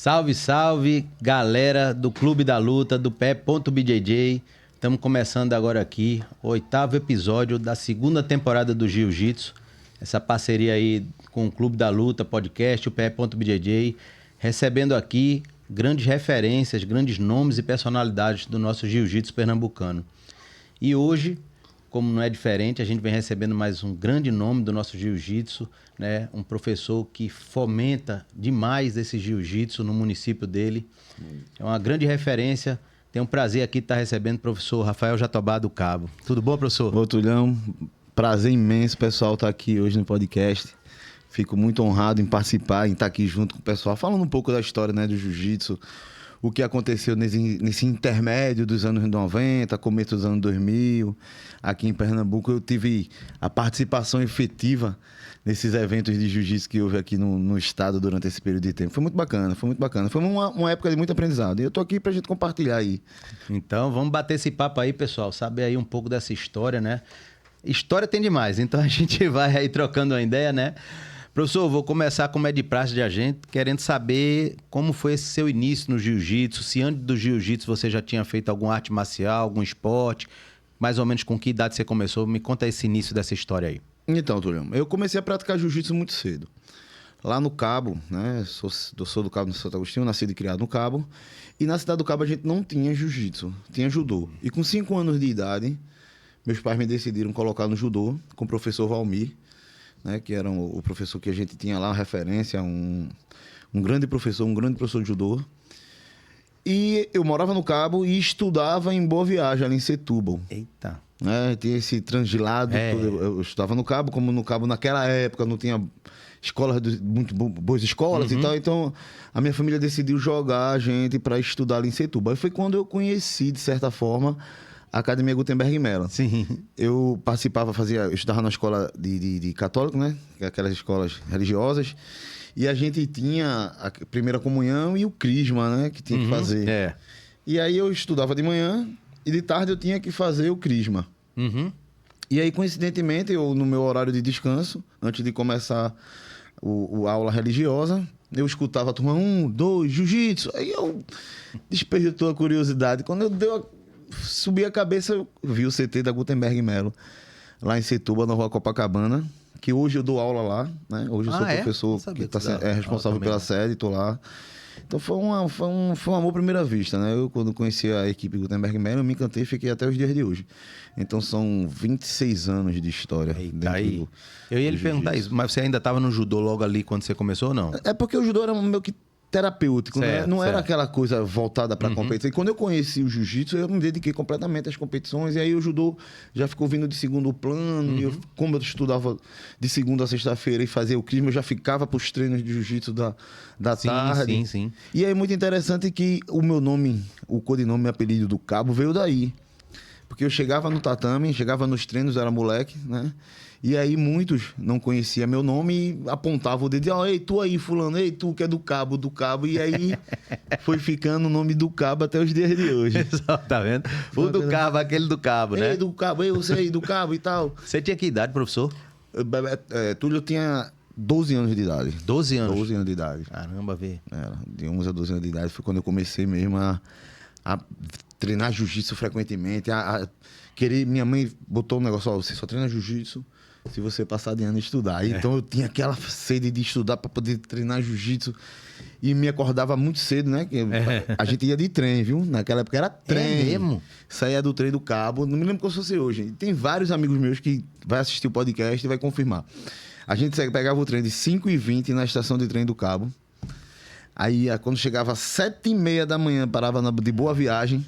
Salve, salve, galera do Clube da Luta, do Pé.bjj. Estamos começando agora aqui o 8º episódio da segunda temporada do Jiu-Jitsu. Essa parceria aí com o Clube da Luta, podcast, o Pé.bjj. Recebendo aqui grandes referências, grandes nomes e personalidades do nosso Jiu-Jitsu pernambucano. E hoje, como não é diferente, a gente vem recebendo mais um grande nome do nosso Jiu-Jitsu, né? Um professor que fomenta demais esse Jiu-Jitsu no município dele. É uma grande referência. Tenho um prazer aqui de estar recebendo o professor Rafael Jatobá do Cabo. Tudo bom, professor? Ô, Tulhão, prazer imenso, pessoal, estar aqui hoje no podcast. Fico muito honrado em participar, em estar aqui junto com o pessoal, falando um pouco da história, né, do Jiu-Jitsu, o que aconteceu nesse intermédio dos anos 90, começo dos anos 2000. Aqui em Pernambuco eu tive a participação efetiva nesses eventos de jiu-jitsu que houve aqui no estado durante esse período de tempo. Foi muito bacana, foi muito bacana. Foi uma época de muito aprendizado. E eu tô aqui pra gente compartilhar aí. Então, vamos bater esse papo aí, pessoal. Saber aí um pouco dessa história, né? História tem demais, então a gente vai aí trocando uma ideia, né? Professor, vou começar, como é de praxe de a gente, querendo saber como foi esse seu início no jiu-jitsu, se antes do jiu-jitsu você já tinha feito alguma arte marcial, algum esporte, mais ou menos com que idade você começou? Me conta esse início dessa história aí. Então, Tulhão, eu comecei a praticar jiu-jitsu muito cedo. Lá no Cabo, né? Sou do Cabo, no Santo Agostinho, nascido e criado no Cabo. E na cidade do Cabo a gente não tinha jiu-jitsu, tinha judô. E com 5 anos de idade, meus pais me decidiram colocar no judô com o professor Valmir, né, que era o professor que a gente tinha lá, referência, um grande professor de judô. E eu morava no Cabo e estudava em Boa Viagem, ali em Setúbal. Eita. Tinha esse translado. Eu estudava no Cabo, como no Cabo naquela época não tinha escolas, muito boas escolas e tal. Então a minha família decidiu jogar a gente para estudar ali em Setúbal. E foi quando eu conheci, de certa forma, a Academia Gutenberg Mellon. Sim. Eu eu estudava na escola de católico, né? Aquelas escolas religiosas. E a gente tinha a primeira comunhão e o crisma, né? Que tinha que fazer. É. E aí eu estudava de manhã e de tarde eu tinha que fazer o crisma. E aí, coincidentemente, no meu horário de descanso, antes de começar a aula religiosa, eu escutava a turma 1, 2, jiu-jitsu. Aí eu despertou a curiosidade. Quando eu subi a cabeça, eu vi o CT da Gutenberg Mellon, lá em Setúbal, na Rua Copacabana, que hoje eu dou aula lá, né? Hoje eu sou professor que é responsável pela sede, estou lá. Então foi um amor à primeira vista, né? Eu, quando conheci a equipe Gutenberg Mellon, eu me encantei e fiquei até os dias de hoje. Então são 26 anos de história. Aí. Eu ia lhe perguntar isso, mas você ainda estava no judô logo ali quando você começou ou não? É porque o judô era meio que terapêutico, certo, né? Não era certo. aquela coisa voltada para a competição. E quando eu conheci o jiu-jitsu, eu me dediquei completamente às competições. E aí o judô já ficou vindo de segundo plano. E como eu estudava de segunda a sexta-feira e fazia o crisma, eu já ficava para os treinos de jiu-jitsu da tarde. Sim. E aí é muito interessante que o meu nome, o codinome, meu apelido do Cabo, veio daí. Porque eu chegava no tatame, chegava nos treinos, eu era moleque, né? E aí muitos não conheciam meu nome e apontavam o dedo e diziam, ei, tu aí, fulano, ei, tu que é do Cabo. E aí foi ficando o nome do Cabo até os dias de hoje. Tá vendo? O do Cabo, aquele do Cabo, né? Ei, do Cabo, ei, você aí do Cabo e tal. Você tinha que idade, professor? Túlio, eu tinha 12 anos de idade. 12 anos? 12 anos de idade. Caramba, vê. De 11 a 12 anos de idade foi quando eu comecei mesmo a treinar jiu-jitsu frequentemente, querer... Minha mãe botou um negócio, você só treina jiu-jitsu se você passar de ano e estudar. Então eu tinha aquela sede de estudar para poder treinar jiu-jitsu e me acordava muito cedo, né? A gente ia de trem, viu? Naquela época era trem. É mesmo? Saía do trem do Cabo, não me lembro como se fosse hoje. Tem vários amigos meus que vai assistir o podcast e vai confirmar. A gente pegava o trem de 5h20 na estação de trem do Cabo. Aí, quando chegava às 7h30 da manhã, parava de Boa Viagem.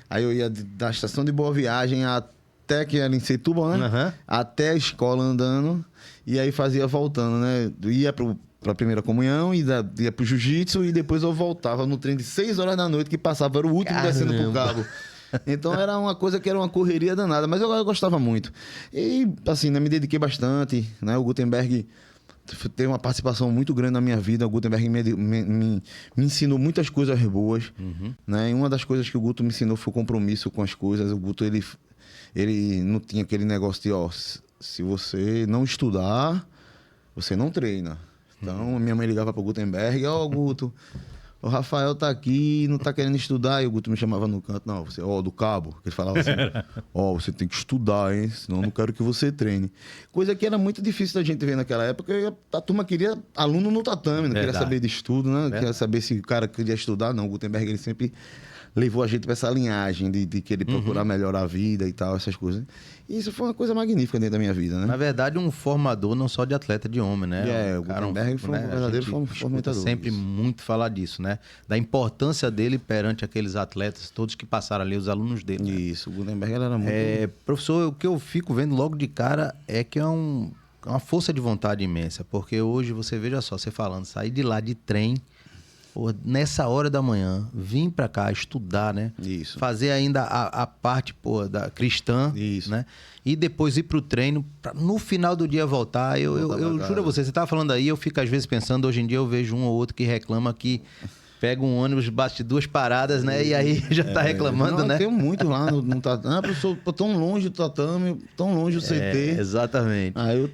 Aí eu ia da estação de Boa Viagem até que era em Setúbal, né? Até a escola andando. E aí fazia voltando, né? Ia pra primeira comunhão, ia pro jiu-jitsu e depois eu voltava no trem de 6 horas da noite, que passava, era o último descendo pro Cabo. Então era uma coisa que era uma correria danada, mas eu gostava muito. E, assim, né, me dediquei bastante, né? O Gutenberg teve uma participação muito grande na minha vida. O Gutenberg me ensinou muitas coisas boas, né? E uma das coisas que o Guto me ensinou foi o compromisso com as coisas. O Guto, ele não tinha aquele negócio de, se você não estudar, você não treina. Então, minha mãe ligava para o Gutenberg, Guto, o Rafael tá aqui e não tá querendo estudar. E o Guto me chamava no canto. Não, você, do cabo. Ele falava assim, você tem que estudar, hein? Senão eu não quero que você treine. Coisa que era muito difícil da gente ver naquela época. A turma queria aluno no tatame, não queria saber de estudo, né? Queria saber se o cara queria estudar. Não, o Gutenberg, ele sempre levou a gente para essa linhagem de querer procurar melhorar a vida e tal, essas coisas. E isso foi uma coisa magnífica dentro da minha vida, né? Na verdade, um formador não só de atleta de homem, né? O Gutenberg foi um verdadeiro fomentador. Sempre muito falar disso, né? Da importância dele perante aqueles atletas, todos que passaram ali, os alunos dele. Né? Isso, o Gutenberg era muito... Professor, o que eu fico vendo logo de cara é que é uma força de vontade imensa, porque hoje você, veja só, você falando, sair de lá de trem, nessa hora da manhã, vim pra cá estudar, né? Isso. Fazer ainda a parte, da cristã, isso, né? E depois ir pro treino, pra no final do dia voltar. Eu juro a você tava falando aí, eu fico às vezes pensando, hoje em dia eu vejo um ou outro que reclama que pega um ônibus, bate 2 paradas, né? E aí já tá reclamando, né? Tem muito lá no tatame. Professor, tão longe do tatame, tão longe do CT. Exatamente. Aí eu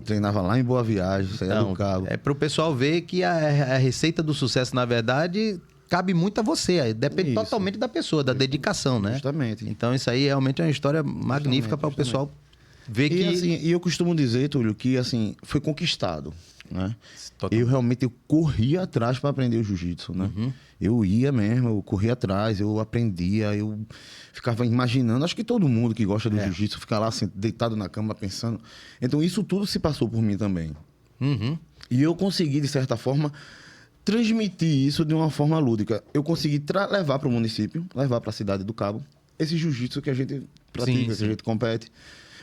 treinava lá em Boa Viagem, saía do Cabo. É pro pessoal ver que a receita do sucesso, na verdade, cabe muito a você. Aí depende totalmente da pessoa, da dedicação, né? Justamente. Então isso aí realmente é uma história magnífica para o pessoal ver que... Assim, e eu costumo dizer, Túlio, que assim, foi conquistado. Né? Totalmente. Eu realmente corria atrás para aprender o jiu-jitsu, né? Eu ia mesmo, eu corria atrás, eu aprendia, eu ficava imaginando. Acho que todo mundo que gosta do jiu-jitsu fica lá assim, deitado na cama pensando. Então isso tudo se passou por mim também. E eu consegui, de certa forma, transmitir isso de uma forma lúdica. Eu consegui levar para o município, levar para a cidade do Cabo, esse jiu-jitsu que a gente pratica, que a gente compete.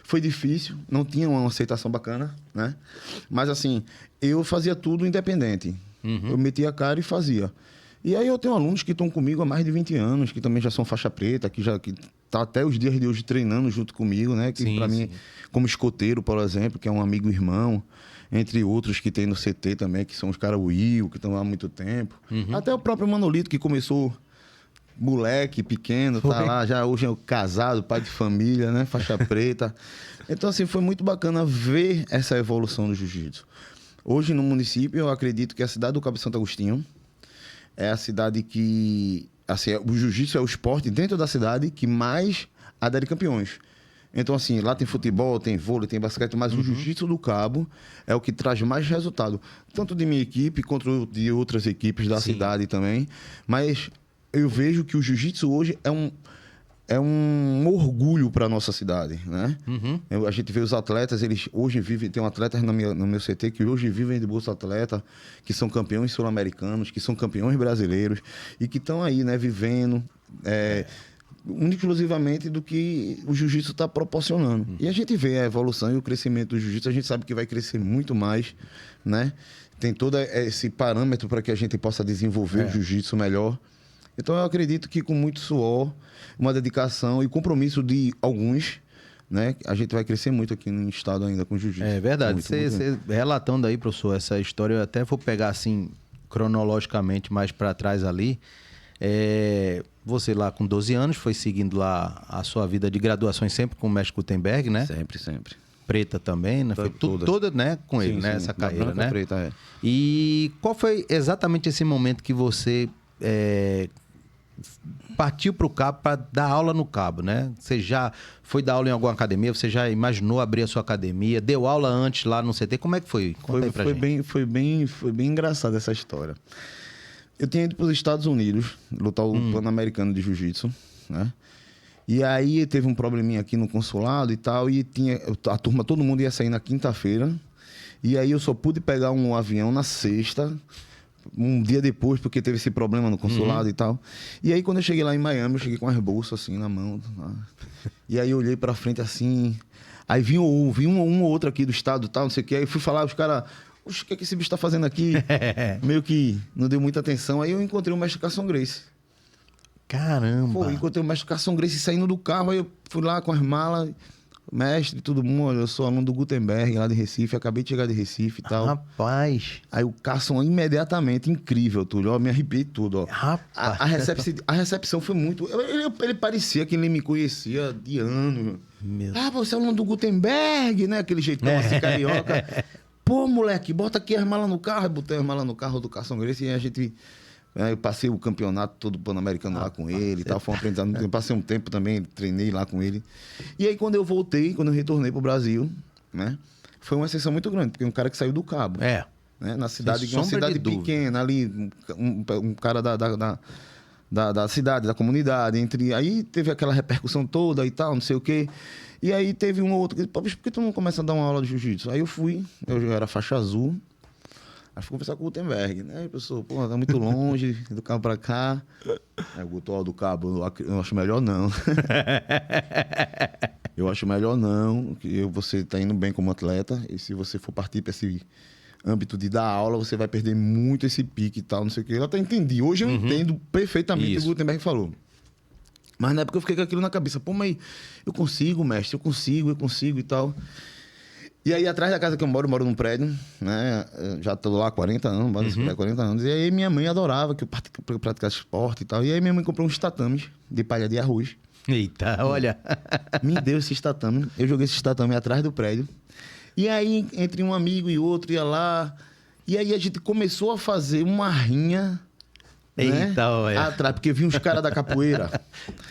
Foi difícil, não tinha uma aceitação bacana, né? Mas assim, eu fazia tudo independente. Eu metia a cara e fazia. E aí eu tenho alunos que estão comigo há mais de 20 anos, que também já são faixa preta, que tá até os dias de hoje treinando junto comigo, né? Que para mim, como escoteiro, por exemplo, que é um amigo irmão, entre outros que tem no CT também, que são os caras Will, que estão lá há muito tempo. Até o próprio Manolito, que começou... moleque, pequeno, tá lá, já hoje é casado, pai de família, né? Faixa preta. Então, assim, foi muito bacana ver essa evolução do jiu-jitsu. Hoje, no município, eu acredito que a cidade do Cabo Santo Agostinho é a cidade que... Assim, o jiu-jitsu é o esporte dentro da cidade que mais adere campeões. Então, assim, lá tem futebol, tem vôlei, tem basquete, mas o jiu-jitsu do Cabo é o que traz mais resultado. Tanto de minha equipe quanto de outras equipes da cidade também. Mas... eu vejo que o jiu-jitsu hoje é um orgulho para a nossa cidade, né? A gente vê os atletas, eles hoje vivem... Tem um atleta no meu CT que hoje vivem de Bolsa Atleta, que são campeões sul-americanos, que são campeões brasileiros e que estão aí, né? Vivendo exclusivamente do que o jiu-jitsu está proporcionando. E a gente vê a evolução e o crescimento do jiu-jitsu, a gente sabe que vai crescer muito mais, né? Tem todo esse parâmetro para que a gente possa desenvolver o jiu-jitsu melhor. Então, eu acredito que com muito suor, uma dedicação e compromisso de alguns, né, a gente vai crescer muito aqui no estado ainda com jiu-jitsu. É verdade. Muito, Você relatando aí, professor, essa história, eu até vou pegar assim, cronologicamente mais para trás ali. Você lá com 12 anos foi seguindo lá a sua vida de graduações sempre com o mestre Gutenberg, né? Sempre. Preta também, né? Foi toda, né, com ele, né? Essa carreira, né? Preta, E qual foi exatamente esse momento que você... partiu para o Cabo para dar aula no Cabo, né? Você já foi dar aula em alguma academia? Você já imaginou abrir a sua academia? Deu aula antes lá no CT? Como é que foi? Conta aí pra gente. Foi bem engraçada essa história. Eu tinha ido para os Estados Unidos lutar o Pan-Americano de Jiu-Jitsu, né? E aí teve um probleminha aqui no consulado e tal, e a turma, todo mundo ia sair na quinta-feira, e aí eu só pude pegar um avião na sexta, um dia depois, porque teve esse problema no consulado e tal. E aí, quando eu cheguei lá em Miami, eu cheguei com as bolsas assim na mão. E aí eu olhei pra frente assim. Aí vi um ou outro aqui do estado e tal, não sei o que. Aí fui falar, os caras, o que é que esse bicho tá fazendo aqui? Meio que não deu muita atenção. Aí eu encontrei o mestre Carson Gracie. Caramba! Pô, encontrei o mestre Carson Gracie saindo do carro. Aí eu fui lá com as malas. Mestre, todo mundo, eu sou aluno do Gutenberg lá de Recife, acabei de chegar de Recife e tal. Rapaz! Aí o Carson imediatamente, incrível, Túlio, ó, me arrepiei tudo, ó. Rapaz! A recepção foi muito... Ele parecia que ele me conhecia de ano. Você é aluno do Gutenberg, né? Aquele jeitão assim, carioca. Pô, moleque, bota aqui as malas no carro. Eu botei as malas no carro do Carson Gracie e a gente Eu passei o campeonato todo pan-americano lá com ele e tal. Foi um aprendizado. Eu passei um tempo também, treinei lá com ele. E aí, quando eu voltei, quando eu retornei pro Brasil, né? Foi uma exceção muito grande, porque um cara que saiu do Cabo. É. Né, na cidade, Sem uma sombra cidade de pequena ali, um cara da cidade, da comunidade. Aí teve aquela repercussão toda e tal, não sei o quê. E aí teve um ou outro que disse, pô, bicho, por que tu não começa a dar uma aula de jiu-jitsu? Aí eu fui, eu já era faixa azul. Aí fui conversar com o Gutenberg, né? Aí, pessoal, pô, tá muito longe, do Cabo pra cá. Aí o Guto, ó, do Cabo, eu acho melhor não. Eu acho melhor não, que você tá indo bem como atleta, e se você for partir pra esse âmbito de dar aula, você vai perder muito esse pique e tal, não sei o que. Eu até entendi. Hoje eu entendo perfeitamente o que o Gutenberg falou. Mas na época eu fiquei com aquilo na cabeça. Pô, mas eu consigo, mestre, eu consigo e tal. E aí, atrás da casa que eu moro num prédio, né? Já tô lá há 40 anos, moro nesse prédio há 40 anos. E aí minha mãe adorava que eu praticasse esporte e tal. E aí minha mãe comprou uns tatames de palha de arroz. Eita, olha. Me deu esses tatames. Eu joguei esses tatames atrás do prédio. E aí, entre um amigo e outro, ia lá. E aí a gente começou a fazer uma rinha. Eita, né? olha. Atrás, porque vinha uns caras da capoeira.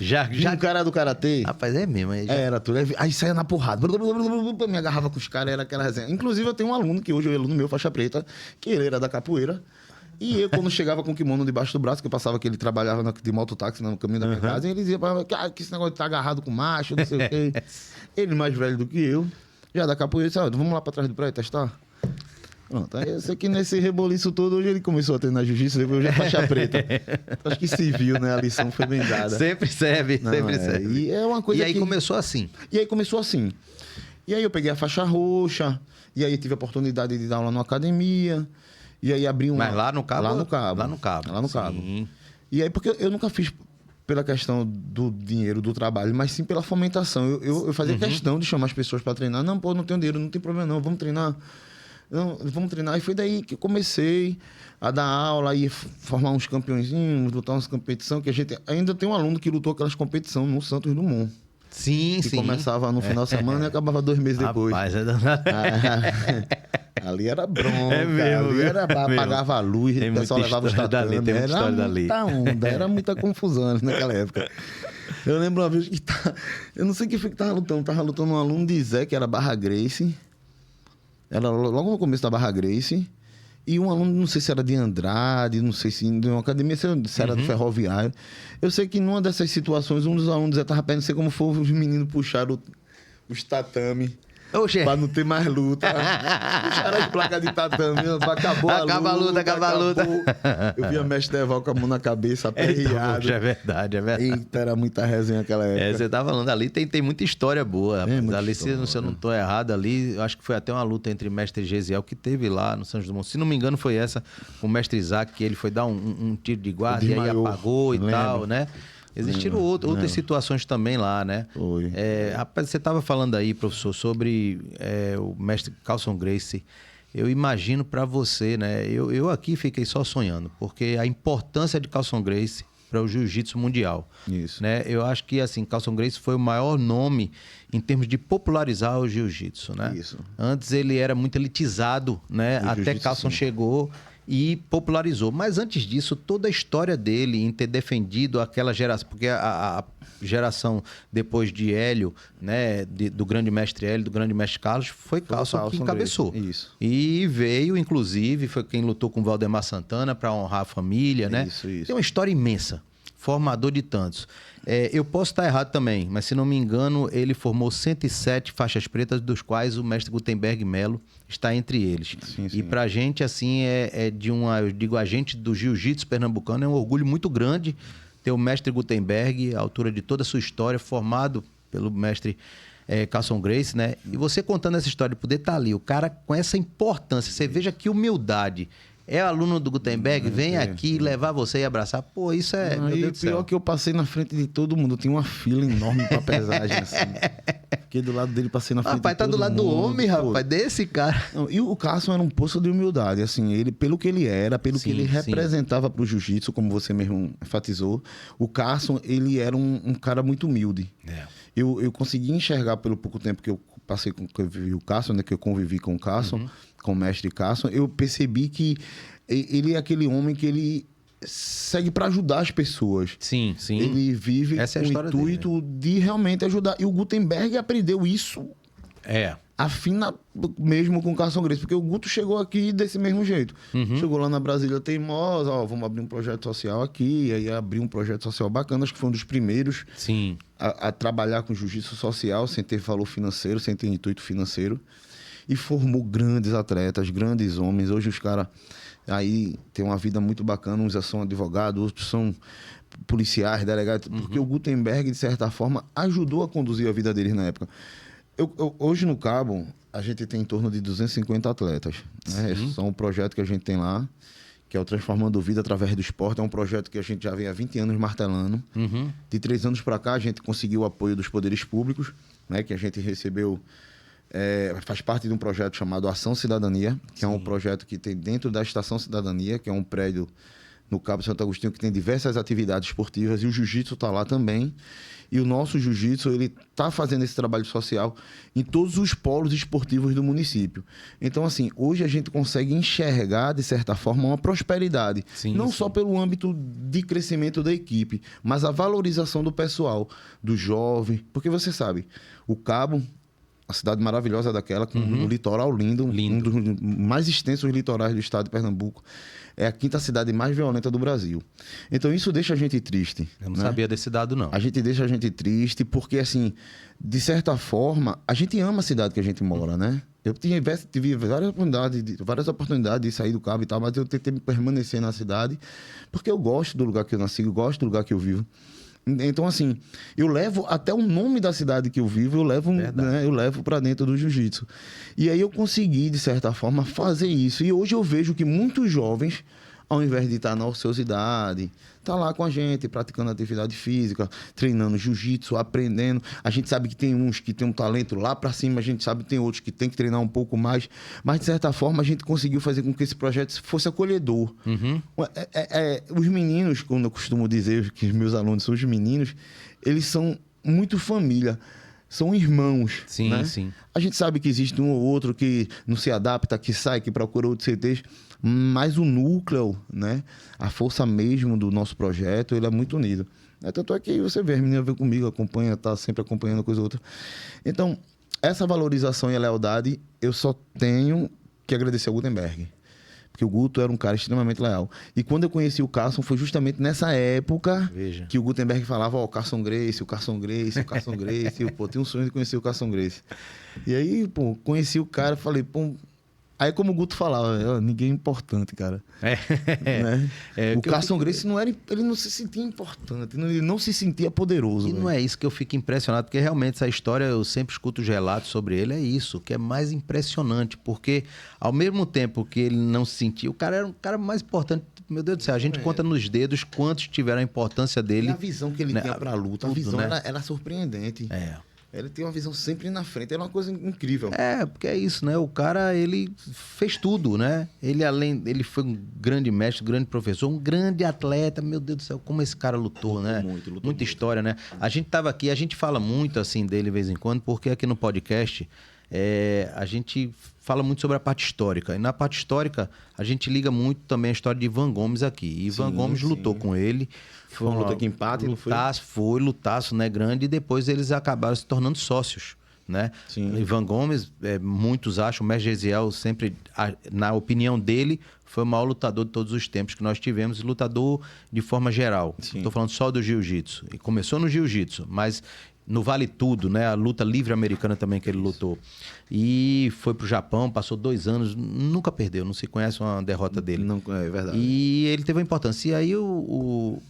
Já. Um cara do karatê. Rapaz, é mesmo. Aí já... Era tudo. Aí saia na porrada. Me agarrava com os caras, era aquela resenha. Inclusive, eu tenho um aluno, que hoje é um aluno meu, faixa preta, que ele era da capoeira. E eu, quando chegava com o kimono debaixo do braço, que eu passava que ele trabalhava de mototáxi no caminho da minha casa, e ele dizia pra mim que esse negócio de estar agarrado com macho, não sei o quê. Ele mais velho do que eu, já da capoeira, disse, vamos lá pra trás do prédio testar? Pronto, aí eu sei que nesse reboliço todo, hoje ele começou a treinar jiu-jitsu, depois já faixa preta. Acho que se viu, né? A lição foi bem dada. Sempre serve, sempre serve. E é uma coisa E aí começou assim. E aí começou assim. E aí eu peguei a faixa roxa, e aí tive a oportunidade de dar aula numa academia, e aí abri Mas lá no Cabo? Lá no Cabo. Lá no Cabo. Lá no Cabo. E aí, porque eu nunca fiz pela questão do dinheiro, do trabalho, mas sim pela fomentação. Eu fazia questão de chamar as pessoas para treinar. Não, pô, não tenho dinheiro, não tem problema não, vamos treinar. Não, vamos treinar. E foi daí que eu comecei a dar aula e formar uns campeõezinhos, lutar umas competições, que a gente ainda tem um aluno que lutou aquelas competições no Santos Dumont. Sim, que sim. começava no final de semana e acabava 2 meses depois. Rapaz, é danado. Ali era bronca, É mesmo, ali era, é mesmo. apagava a luz, Tem o pessoal muita levava os história dali, tatames. tem muita história Era dali. muita onda, era muita confusão naquela época. Eu lembro uma vez que eu não sei quem foi que tava lutando um aluno de Zé, que era Barra Grace. Era logo no começo da Barra Grace. E um aluno, não sei se era de Andrade, não sei se de uma academia, se era do Ferroviário. Eu sei que numa dessas situações, um dos alunos já estava perto, não sei como foi, os meninos puxaram os tatame. Oxê. Pra não ter mais luta. Puxaram as placas de tatame. Acabou a luta. Acaba a luta. Eu vi a mestre Deval com a mão na cabeça, aperreado. É verdade, é verdade. Eita, era muita resenha naquela época. Você tá falando, ali tem muita história boa. Rapaz. muita Ali, história, se eu não tô errado, ali, eu acho que foi até uma luta entre mestre Gesiel, que teve lá no Santos Dumont. Se não me engano, foi essa, com o mestre Isaac, que ele foi dar um tiro de guarda e aí apagou e tal, né? Existiram outras situações também lá, né? Foi. Rapaz, você estava falando aí, professor, sobre o mestre Carlson Gracie. Eu imagino para você, né? Eu aqui fiquei só sonhando, porque a importância de Carlson Gracie para o jiu-jitsu mundial. Isso. Né? Eu acho que, assim, Carlson Gracie foi o maior nome em termos de popularizar o jiu-jitsu, né? Isso. Antes ele era muito elitizado, né? Até Carlson chegou e popularizou. Mas antes disso, toda a história dele em ter defendido aquela geração, porque a geração depois de Hélio, né, do grande mestre Hélio, do grande mestre Carlos, foi Carlson que encabeçou. Isso. E veio, inclusive, foi quem lutou com Valdemar Santana para honrar a família, né? Isso. Tem uma história imensa, formador de tantos. Eu posso estar errado também, mas se não me engano, ele formou 107 faixas pretas, dos quais o mestre Gutenberg Melo está entre eles. Sim. E pra gente, assim, eu digo, a gente do jiu-jitsu pernambucano, é um orgulho muito grande ter o mestre Gutenberg, à altura de toda a sua história, formado pelo mestre Carlson Gracie, né? E você contando essa história, de poder estar ali, o cara com essa importância, você veja que humildade. É aluno do Gutenberg, vem aqui levar você e abraçar. Pô, isso meu Deus do céu. Pior que eu passei na frente de todo mundo. Eu tinha uma fila enorme pra pesagem, assim. Fiquei do lado dele, passei na frente de todo mundo. Rapaz, tá do lado do homem, rapaz, desse cara. Não, e o Carlson era um poço de humildade, assim, ele, pelo que ele era, pelo que ele representava pro jiu-jitsu, como você mesmo enfatizou, o Carlson, ele era um cara muito humilde. Eu consegui enxergar pelo pouco tempo que eu passei que eu vivi o Carlson, né, que eu convivi com o Carlson, com o mestre Carlson, eu percebi que ele é aquele homem que ele segue para ajudar as pessoas. Sim, sim. Ele vive Essa é a com o história intuito de realmente ajudar. E o Gutenberg aprendeu isso afina mesmo com o Carson Grace, porque o Guto chegou aqui desse mesmo jeito. Chegou lá na Brasília Teimosa, vamos abrir um projeto social aqui, e aí abriu um projeto social bacana, acho que foi um dos primeiros a trabalhar com jiu-jitsu social, sem ter valor financeiro, sem ter intuito financeiro, e formou grandes atletas, grandes homens. Hoje os caras aí têm uma vida muito bacana, uns já são advogados, outros são policiais, delegados, porque o Gutenberg, de certa forma, ajudou a conduzir a vida deles na época. Hoje no Cabo, a gente tem em torno de 250 atletas. Né? Esse é um projeto que a gente tem lá, que é o Transformando Vida através do Esporte. É um projeto que a gente já vem há 20 anos martelando. De 3 anos para cá, a gente conseguiu o apoio dos poderes públicos, né? Que a gente recebeu... faz parte de um projeto chamado Ação Cidadania, que é um projeto que tem dentro da Estação Cidadania, que é um prédio no Cabo Santo Agostinho, que tem diversas atividades esportivas, e o jiu-jitsu está lá também. E o nosso jiu-jitsu, ele está fazendo esse trabalho social em todos os polos esportivos do município. Então, assim, hoje a gente consegue enxergar, de certa forma, uma prosperidade. Não só pelo âmbito de crescimento da equipe, mas a valorização do pessoal, do jovem. Porque você sabe, o Cabo, uma cidade maravilhosa daquela, com um litoral lindo, um dos mais extensos litorais do estado de Pernambuco. É a 5ª cidade mais violenta do Brasil. Então, isso deixa a gente triste. Eu não sabia desse dado, não. Deixa a gente triste porque, assim, de certa forma, a gente ama a cidade que a gente mora, né? Eu tive várias oportunidades de sair do Cabo e tal, mas eu tentei permanecer na cidade porque eu gosto do lugar que eu nasci, eu gosto do lugar que eu vivo. Então, assim, eu levo até o nome da cidade que eu vivo, eu levo para dentro do jiu-jitsu. E aí eu consegui, de certa forma, fazer isso. E hoje eu vejo que muitos jovens, ao invés de estar na ociosidade, tá lá com a gente, praticando atividade física, treinando jiu-jitsu, aprendendo. A gente sabe que tem uns que tem um talento lá para cima, a gente sabe que tem outros que tem que treinar um pouco mais, mas de certa forma a gente conseguiu fazer com que esse projeto fosse acolhedor. Os meninos, como eu costumo dizer que os meus alunos são os meninos, eles são muito família. São irmãos. Sim, né? sim. A gente sabe que existe um ou outro que não se adapta, que sai, que procura outros CTs, mas o núcleo, né? A força mesmo do nosso projeto, ele é muito unido. Tanto é que você vê, as meninas vêm comigo, acompanha, tá sempre acompanhando coisa ou outra. Então, essa valorização e a lealdade, eu só tenho que agradecer ao Gutenberg. Porque o Guto era um cara extremamente leal. E quando eu conheci o Carson, foi justamente nessa época que o Gutenberg falava, o Carson Grace, o Carson Grace, o Carson Grace. E eu, tinha um sonho de conhecer o Carson Grace. E aí, conheci o cara, falei, Aí, como o Guto falava, ninguém é importante, cara. Né? O Carson Grace ele não se sentia importante, ele não se sentia poderoso. E não é isso que eu fico impressionado, porque realmente essa história, eu sempre escuto os relatos sobre ele, é isso, que é mais impressionante, porque ao mesmo tempo que ele não se sentia, o cara era um cara mais importante. Meu Deus do céu, a gente conta nos dedos quantos tiveram a importância dele. E a visão que ele tinha pra luta, a visão era surpreendente. Ele tem uma visão sempre na frente, era uma coisa incrível. Porque é isso, né? O cara, ele fez tudo, né? Ele foi um grande mestre, um grande professor, um grande atleta. Meu Deus do céu, como esse cara lutou, né? Lutou Muita história, né? A gente tava aqui, a gente fala muito assim dele de vez em quando, porque aqui no podcast a gente fala muito sobre a parte histórica. E na parte histórica, a gente liga muito também a história de Ivan Gomes aqui. E Ivan Gomes lutou com ele. Foi uma luta que empate, não foi? Foi lutaço, né, grande, e depois eles acabaram se tornando sócios, né? Ivan Gomes, muitos acham, o mestre Gesiel sempre, na opinião dele, foi o maior lutador de todos os tempos que nós tivemos, lutador de forma geral. Estou falando só do jiu-jitsu. E começou no jiu-jitsu, mas no Vale Tudo, né? A luta livre americana também que ele lutou. E foi pro Japão, passou 2 anos, nunca perdeu, não se conhece uma derrota dele. Não, é verdade. E ele teve uma importância. E aí o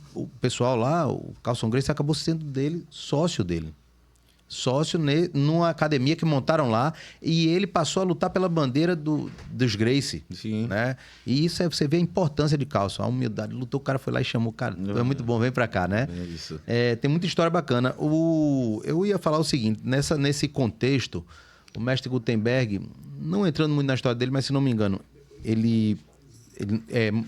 pessoal lá, o Carson Grace, acabou sendo sócio dele. Sócio numa academia que montaram lá, e ele passou a lutar pela bandeira dos Gracie. Né? E isso você vê a importância de Carson, a humildade. Lutou, o cara foi lá e chamou, cara, é muito bom, vem pra cá, né? É isso. Tem muita história bacana. Eu ia falar o seguinte, nesse contexto, o mestre Gutenberg, não entrando muito na história dele, mas se não me engano, ele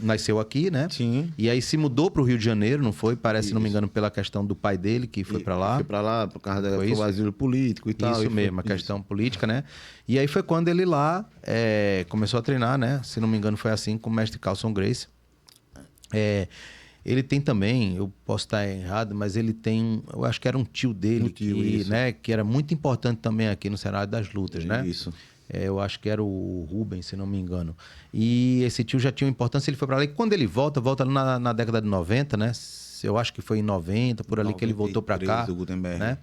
nasceu aqui, né? Sim. E aí se mudou para o Rio de Janeiro, não foi? Parece, se não me engano, pela questão do pai dele, que foi para lá. Foi para lá por causa do asilo político e tal. Isso mesmo, a questão política, né? E aí foi quando ele lá começou a treinar, né? Se não me engano, foi assim com o mestre Carson Grace. Ele tem também, eu posso estar errado, mas ele tem, eu acho que era um tio dele, que era muito importante também aqui no cenário das lutas, né? Isso. Eu acho que era o Rubens, se não me engano. E esse tio já tinha uma importância, ele foi para lá. E quando ele volta na década de 90, né? Eu acho que foi em 90, por ali que ele voltou para cá. O Gutenberg. Né?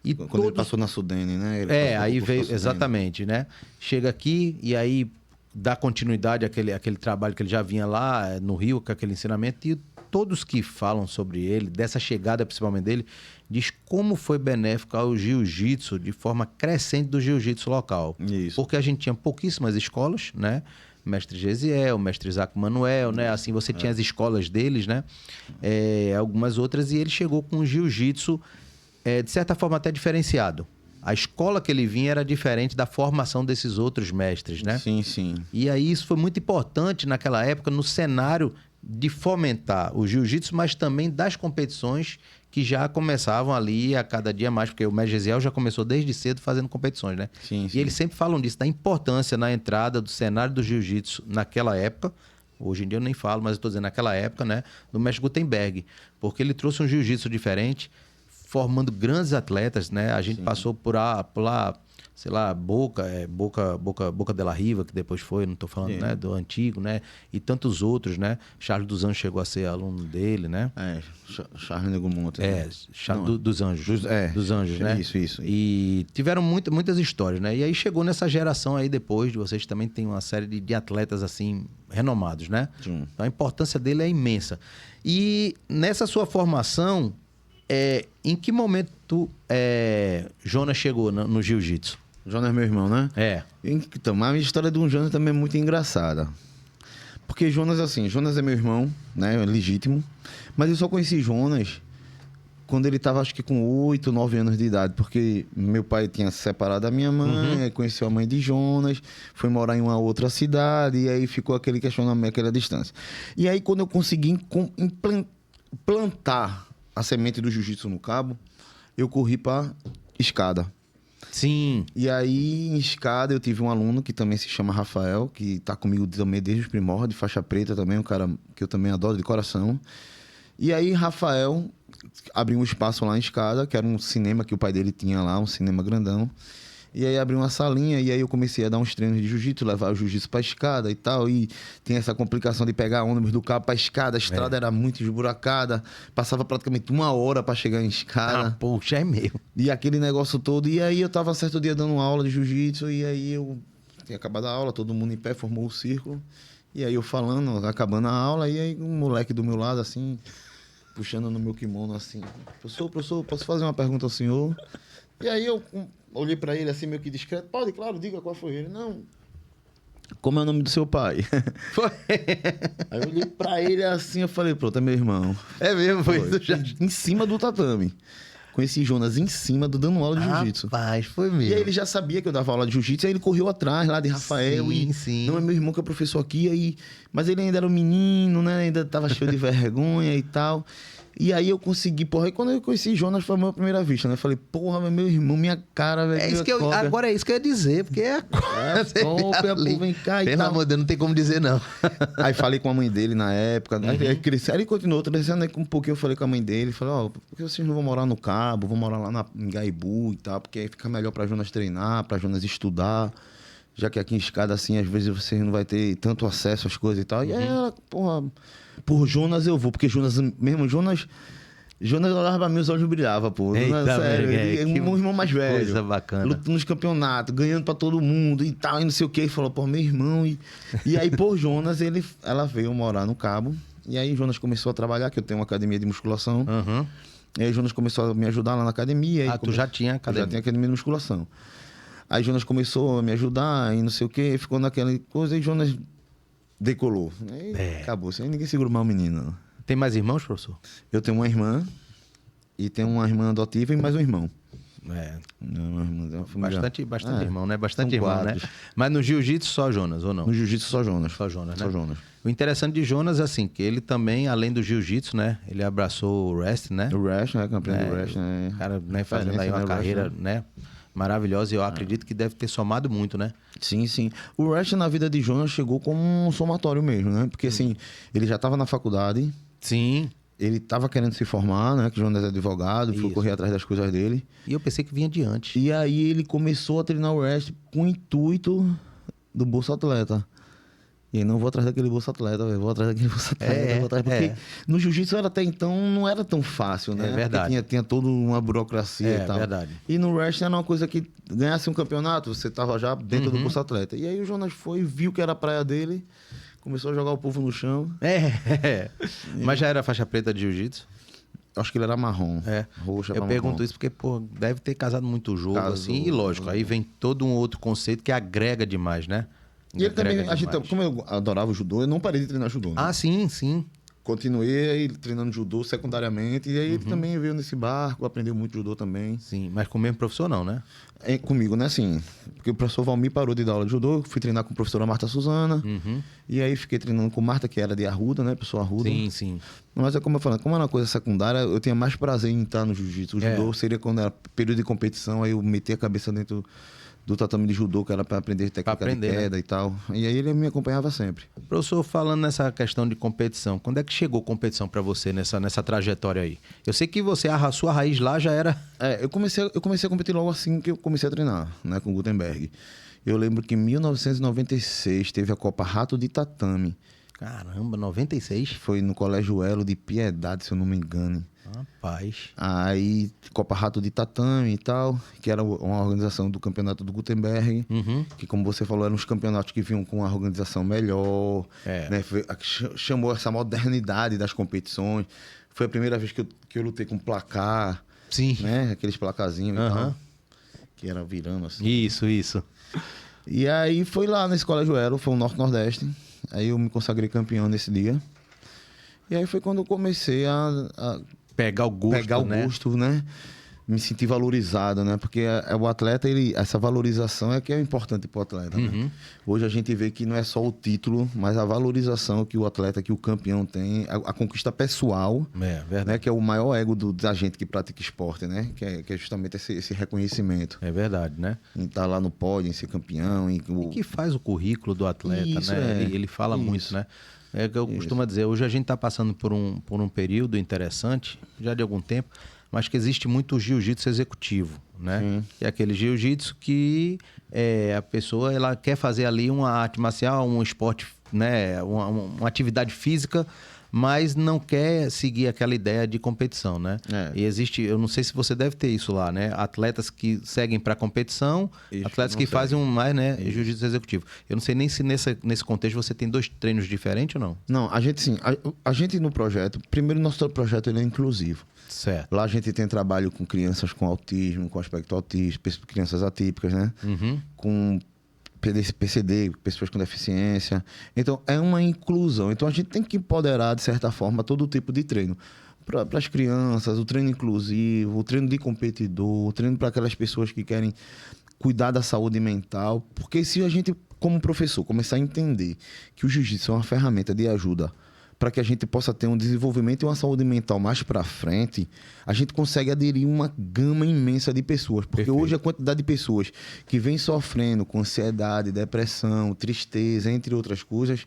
E quando ele passou na Sudene, né? Aí veio, exatamente, né? Chega aqui e aí dá continuidade àquele trabalho que ele já vinha lá no Rio, com aquele ensinamento. E todos que falam sobre ele, dessa chegada principalmente dele, diz como foi benéfico ao jiu-jitsu de forma crescente do jiu-jitsu local. Isso. Porque a gente tinha pouquíssimas escolas, né? Mestre Gesiel, mestre Isaac Manuel, né? Assim, você tinha as escolas deles, né? Algumas outras, e ele chegou com um jiu-jitsu, de certa forma, até diferenciado. A escola que ele vinha era diferente da formação desses outros mestres, né? Sim, sim. E aí isso foi muito importante naquela época no cenário de fomentar o jiu-jitsu, mas também das competições que já começavam ali a cada dia mais, porque o mestre Gesiel já começou desde cedo fazendo competições, né? Sim, sim. E eles sempre falam disso, da importância na entrada do cenário do jiu-jitsu naquela época. Hoje em dia eu nem falo, mas eu estou dizendo naquela época, né? Do mestre Gutenberg, porque ele trouxe um jiu-jitsu diferente, formando grandes atletas, né? A gente passou por lá, sei lá, Boca de la Riva, que depois foi, não estou falando, né, do antigo, né? E tantos outros, né? Charles dos Anjos chegou a ser aluno dele, né? Charles Negumonte. Dos Anjos. Dos Anjos, né? Isso. E tiveram muitas histórias, né? E aí chegou nessa geração aí depois de vocês também tem uma série de atletas, assim, renomados, né? Sim. Então a importância dele é imensa. E nessa sua formação, em que momento Jonas chegou no jiu-jitsu? Jonas é meu irmão, né? Então, a minha história de um Jonas também é muito engraçada. Porque Jonas é meu irmão, né? Legítimo. Mas eu só conheci Jonas quando ele estava, acho que com 8, 9 anos de idade. Porque meu pai tinha se separado da minha mãe, conheceu a mãe de Jonas, foi morar em uma outra cidade, e aí ficou aquele questionamento, aquela distância. E aí, quando eu consegui plantar a semente do jiu-jitsu no cabo, eu corri para escada. Sim. E aí, em escada, eu tive um aluno que também se chama Rafael, que tá comigo também desde os primórdios, faixa preta também, um cara que eu também adoro de coração. E aí, Rafael abriu um espaço lá em escada, que era um cinema que o pai dele tinha lá, um cinema grandão. E aí abriu uma salinha e aí eu comecei a dar uns treinos de jiu-jitsu, levar o jiu-jitsu pra escada e tal. E tem essa complicação de pegar ônibus do cabo pra escada. A estrada era muito esburacada. Passava praticamente 1 hora pra chegar em escada. Poxa, é mesmo. E aquele negócio todo. E aí eu tava certo dia dando aula de jiu-jitsu. E aí eu tinha acabado a aula, todo mundo em pé, formou um círculo. E aí eu falando, acabando a aula. E aí um moleque do meu lado, assim, puxando no meu kimono, assim. Professor, posso fazer uma pergunta ao senhor? E aí eu olhei pra ele assim, meio que discreto. Pode, claro, diga qual foi ele. Não. Como é o nome do seu pai? Foi. Aí eu olhei pra ele assim, eu falei, pronto, é meu irmão. É mesmo? Foi isso já. Em cima do tatame. Conheci Jonas em cima, dando aula de jiu-jitsu. Rapaz, foi mesmo. E aí ele já sabia que eu dava aula de jiu-jitsu, aí ele correu atrás lá de Rafael. Sim. Não, é meu irmão que é professor aqui, aí... Mas ele ainda era um menino, né? Ainda tava cheio de vergonha e tal. E aí eu consegui, porra, e quando eu conheci Jonas foi a minha primeira vista, né? Eu falei, porra, meu irmão, minha cara, velho. Agora é isso que eu ia dizer, porque é cópia, pô, vem cá e pelo tal. amor de Deus, não tem como dizer não. Aí falei com a mãe dele na época, né? Aí ele continuou, crescendo aí um pouquinho, eu falei com a mãe dele, falei, ó, por que vocês não vão morar no Cabo, vão morar lá em Gaibu e tal, porque aí fica melhor pra Jonas treinar, pra Jonas estudar, já que aqui em escada, assim, às vezes você não vai ter tanto acesso às coisas e tal. E aí ela, porra, por Jonas eu vou, porque Jonas olhava pra mim, os olhos brilhavam, pô. Eita, sério, ele é um irmão mais velho. Coisa bacana. Lutando nos campeonatos, ganhando pra todo mundo e tal, e não sei o que. E falou, pô, meu irmão. E aí, por Jonas, ela veio morar no Cabo. E aí, Jonas começou a trabalhar, que eu tenho uma academia de musculação. E aí, Jonas começou a me ajudar lá na academia. Tu já tinha academia? Já tinha academia de musculação. Aí, Jonas começou a me ajudar e não sei o que. Ficou naquela coisa e Jonas decolou. Aí, acabou. Aí ninguém segurou mais o menino, não. Tem mais irmãos, professor? Eu tenho uma irmã e tenho uma irmã adotiva e mais um irmão. Bastante irmão, né? Bastante irmão, 4. né? Mas no jiu-jitsu só Jonas, ou não? No jiu-jitsu só Jonas. Só Jonas, né? Só Jonas. O interessante de Jonas é assim, que ele também, além do jiu-jitsu, né? Ele abraçou o wrestling, né? O wrestling, campeão do wrestling. O cara, né, fazendo aí uma carreira, né? maravilhosa e eu acredito que deve ter somado muito, né? Sim, sim. O wrestling na vida de Jonas chegou como um somatório mesmo, né? Porque assim, ele já estava na faculdade, Sim. ele estava querendo se formar, né? Que Jonas é advogado, foi Isso. correr atrás das coisas dele. E eu pensei que vinha adiante. E aí ele começou a treinar o wrestling com o intuito do Bolsa Atleta. E aí, não vou atrás daquele Bolsa Atleta, velho. Vou atrás daquele Bolsa Atleta. Vou atrás... Porque no jiu-jitsu até então não era tão fácil, né? É verdade. Porque tinha toda uma burocracia e tal. É verdade. E no wrestling era uma coisa que ganhasse um campeonato, você tava já dentro do Bolsa Atleta. E aí o Jonas foi, viu que era a praia dele, começou a jogar o povo no chão. Mas já era faixa preta de jiu-jitsu? Acho que ele era marrom. Roxa Eu pra pergunto marrom. isso porque, pô, deve ter casado muito jogo, Casou, assim. E lógico, aí vem todo um outro conceito que agrega demais, né? E ele também, Agrega demais. como eu adorava o judô, eu não parei de treinar judô. Né? Ah, sim, sim. Continuei aí treinando judô secundariamente. E aí ele também veio nesse barco, aprendeu muito judô também. Sim, mas com o mesmo professor não, né? Comigo, né? Assim, porque o professor Valmir parou de dar aula de judô, fui treinar com a professora Marta Suzana. E aí fiquei treinando com Marta, que era de Arruda, né? Pessoa Arruda. Sim, sim. Mas é como eu falei, como era uma coisa secundária, eu tinha mais prazer em estar no jiu-jitsu. O judô seria quando era período de competição, aí eu metia a cabeça dentro do tatame de judô, que era para aprender técnica de queda, né? E tal. E aí ele me acompanhava sempre. Professor, falando nessa questão de competição, quando é que chegou competição para você nessa trajetória aí? Eu sei que você, a sua raiz lá já era... Eu comecei a competir logo assim que eu comecei a treinar, né, com o Gutenberg. Eu lembro que em 1996 teve a Copa Rato de Tatame. Caramba, 96? Foi no Colégio Elo de Piedade, se eu não me engano. Rapaz. Aí, Copa Rato de Tatame e tal, que era uma organização do campeonato do Gutenberg, que, como você falou, eram os campeonatos que vinham com uma organização melhor, né? Chamou essa modernidade das competições. Foi a primeira vez que eu lutei com placar, Sim. Né? Aqueles placarzinhos e tal, que era virando assim. Isso. E aí foi lá na Escola Joelho, foi o Norte-Nordeste. Aí eu me consagrei campeão nesse dia. E aí foi quando eu comecei a pegar o gosto, né? Me sentir valorizado, né? Porque o atleta, essa valorização é que é importante para o atleta, né? Hoje a gente vê que não é só o título, mas a valorização que o atleta, que o campeão tem, a conquista pessoal, verdade. Né? Que é o maior ego da gente que pratica esporte, né? Que é justamente esse reconhecimento. É verdade, né? Em estar lá no pódio, em ser campeão. E que faz o currículo do atleta, isso, né? Ele fala muito, né? É que eu costumo dizer, hoje a gente está passando por um período interessante, já de algum tempo, mas que existe muito jiu-jitsu executivo, né? Que é aquele jiu-jitsu que a pessoa ela quer fazer ali uma arte marcial, um esporte, né? Uma atividade física, mas não quer seguir aquela ideia de competição, né? E existe, eu não sei se você deve ter isso lá, né? Atletas que seguem para competição, atletas que fazem mais, né? Jiu-jitsu executivo. Eu não sei nem se nesse contexto você tem dois treinos diferentes ou não. Não, a gente sim. A gente no projeto, primeiro nosso projeto ele é inclusivo. Certo. Lá a gente tem trabalho com crianças com autismo, com aspecto autista, crianças atípicas, né? Com PCD, pessoas com deficiência. Então, é uma inclusão. Então, a gente tem que empoderar, de certa forma, todo tipo de treino. Para as crianças, o treino inclusivo, o treino de competidor, o treino para aquelas pessoas que querem cuidar da saúde mental. Porque se a gente, como professor, começar a entender que o jiu-jitsu é uma ferramenta de ajuda para que a gente possa ter um desenvolvimento e uma saúde mental mais para frente, a gente consegue aderir uma gama imensa de pessoas. Porque hoje a quantidade de pessoas que vem sofrendo com ansiedade, depressão, tristeza, entre outras coisas,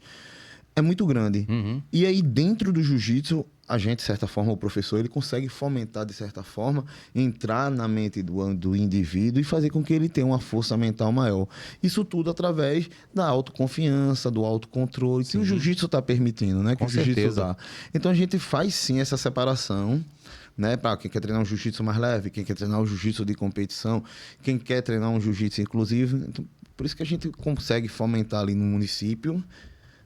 é muito grande. E aí, dentro do jiu-jitsu, a gente, de certa forma, o professor, ele consegue fomentar, de certa forma, entrar na mente do indivíduo e fazer com que ele tenha uma força mental maior. Isso tudo através da autoconfiança, do autocontrole, que o jiu-jitsu está permitindo, né? Que Com certeza. Então, a gente faz, sim, essa separação, né? Para quem quer treinar um jiu-jitsu mais leve, quem quer treinar um jiu-jitsu de competição, quem quer treinar um jiu-jitsu inclusivo. Então, por isso que a gente consegue fomentar ali no município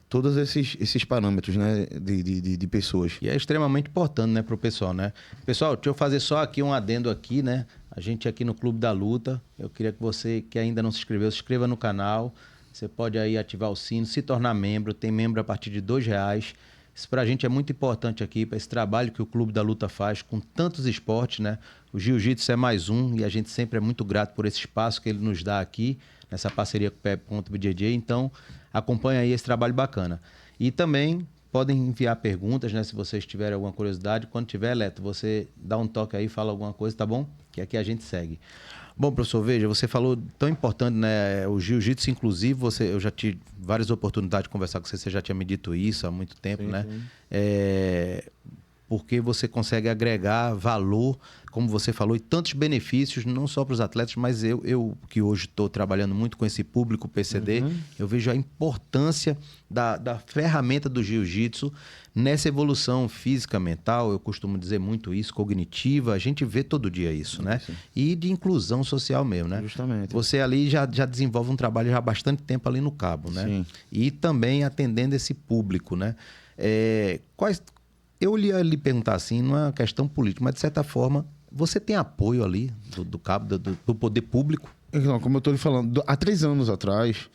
todos esses parâmetros, né, de pessoas. E é extremamente importante, né, para o pessoal, né? Pessoal, deixa eu fazer só aqui um adendo aqui, né? A gente aqui no Clube da Luta, eu queria que você que ainda não se inscreveu, se inscreva no canal. Você pode aí ativar o sino, se tornar membro. Tem membro a partir de R$2. Isso pra gente é muito importante aqui, para esse trabalho que o Clube da Luta faz com tantos esportes, né? O jiu-jitsu é mais um e a gente sempre é muito grato por esse espaço que ele nos dá aqui, nessa parceria com o Pep.BJJ. Então, acompanha aí esse trabalho bacana. E também podem enviar perguntas, né? Se vocês tiverem alguma curiosidade. Quando tiver, Leto, você dá um toque aí, fala alguma coisa, tá bom? Que aqui a gente segue. Bom, professor, veja, você falou tão importante, né? O jiu-jitsu inclusivo, eu já tive várias oportunidades de conversar com você, você já tinha me dito isso há muito tempo, Sim, né? sim. Porque você consegue agregar valor, como você falou, e tantos benefícios, não só para os atletas, mas eu que hoje estou trabalhando muito com esse público PCD, eu vejo a importância da ferramenta do jiu-jitsu nessa evolução física, mental, eu costumo dizer muito isso, cognitiva, a gente vê todo dia isso, né? E de inclusão social mesmo, né? Justamente. Você ali já desenvolve um trabalho já há bastante tempo ali no Cabo, né? Sim. E também atendendo esse público, né? Eu ia lhe perguntar assim, não é uma questão política, mas de certa forma, você tem apoio ali do Cabo, do poder público? Então, como eu estou lhe falando, há 3 anos atrás,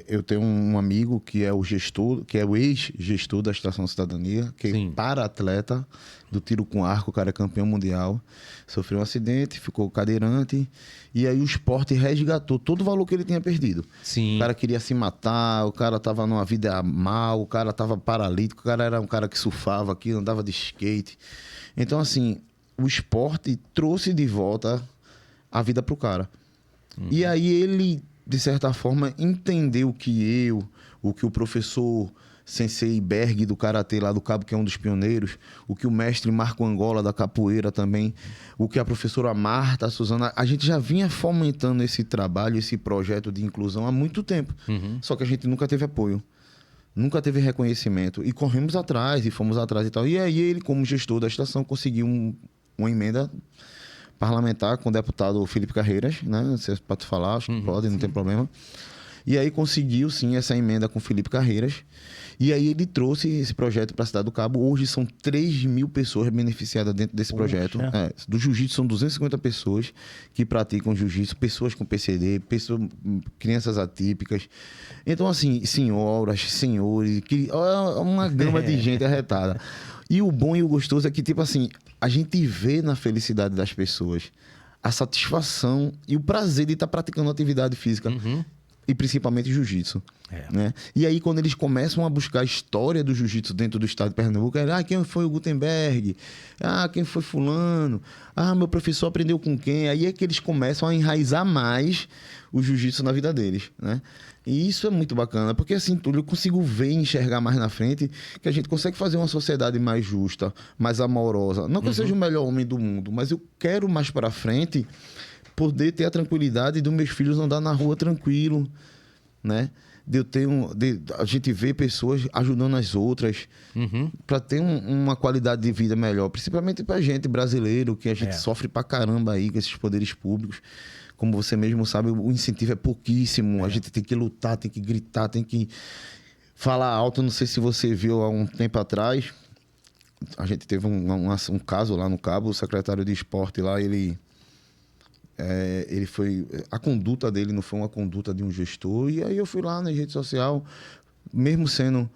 eu tenho um amigo que é o gestor, que é o ex-gestor da Estação Cidadania, que é para-atleta do tiro com arco, o cara é campeão mundial, sofreu um acidente, ficou cadeirante, e aí o esporte resgatou todo o valor que ele tinha perdido. Sim. O cara queria se matar, o cara tava numa vida mal, o cara tava paralítico, o cara era um cara que surfava aqui, andava de skate. Então, assim, o esporte trouxe de volta a vida pro cara. E aí ele, de certa forma, entendeu que o que o professor Sensei Berg do Karatê lá do Cabo, que é um dos pioneiros, o que o mestre Marco Angola da capoeira também, o que a professora Marta, a Suzana, a gente já vinha fomentando esse trabalho, esse projeto de inclusão há muito tempo. Só que a gente nunca teve apoio. Nunca teve reconhecimento. E corremos atrás, e fomos atrás e tal. E aí ele, como gestor da estação, conseguiu uma emenda parlamentar com o deputado Felipe Carreiras, né? Não sei se pode falar, acho que pode, não tem problema. E aí conseguiu, sim, essa emenda com o Felipe Carreiras. E aí ele trouxe esse projeto para a cidade do Cabo. Hoje são 3.000 pessoas beneficiadas dentro desse projeto. Do jiu-jitsu são 250 pessoas que praticam jiu-jitsu, pessoas com PCD, crianças atípicas. Então, assim, senhoras, senhores, uma gama de gente arretada. E o bom e o gostoso é que, tipo assim, a gente vê na felicidade das pessoas a satisfação e o prazer de estar praticando atividade física. E principalmente jiu-jitsu. Né? E aí, quando eles começam a buscar a história do jiu-jitsu dentro do estado de Pernambuco, quem foi o Gutenberg? Quem foi fulano? Meu professor aprendeu com quem? Aí é que eles começam a enraizar mais o jiu-jitsu na vida deles. Né? E isso é muito bacana, porque assim, eu consigo ver e enxergar mais na frente que a gente consegue fazer uma sociedade mais justa, mais amorosa. Não que eu seja o melhor homem do mundo, mas eu quero mais para frente poder ter a tranquilidade dos meus filhos andar na rua tranquilo, né? A gente vê pessoas ajudando as outras para ter uma qualidade de vida melhor, principalmente para a gente brasileiro, que a gente sofre pra caramba aí com esses poderes públicos. Como você mesmo sabe, o incentivo é pouquíssimo. A gente tem que lutar, tem que gritar, tem que falar alto. Não sei se você viu há um tempo atrás, a gente teve um caso lá no Cabo, o secretário de esporte lá, ele foi... A conduta dele não foi uma conduta de um gestor. E aí eu fui lá na rede social, mesmo sendo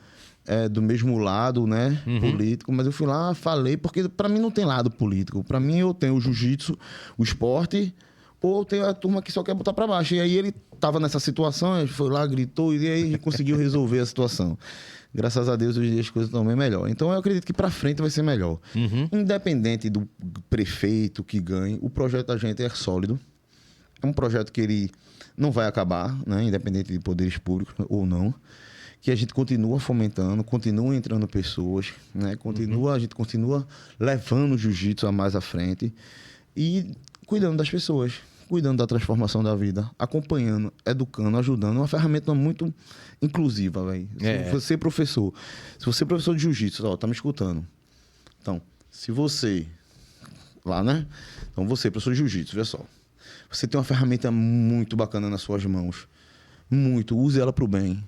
do mesmo lado, né, político, mas eu fui lá, falei, porque para mim não tem lado político. Para mim eu tenho o jiu-jitsu, o esporte, ou tem a turma que só quer botar para baixo. E aí ele tava nessa situação, ele foi lá, gritou, e aí a gente conseguiu resolver a situação. Graças a Deus, hoje em dia as coisas estão bem melhor. Então, eu acredito que para frente vai ser melhor. Independente do prefeito que ganhe, o projeto da gente é sólido. É um projeto que ele não vai acabar, né? Independente de poderes públicos ou não. Que a gente continua fomentando, continua entrando pessoas, né? A gente continua levando o jiu-jitsu a mais à frente e cuidando das pessoas, cuidando da transformação da vida, acompanhando, educando, ajudando. Uma ferramenta muito inclusiva, velho. Se você professor de jiu-jitsu, tá me escutando. Então, se você lá, né? Então, você, professor de jiu-jitsu, veja só. Você tem uma ferramenta muito bacana nas suas mãos. Muito. Use ela pro bem.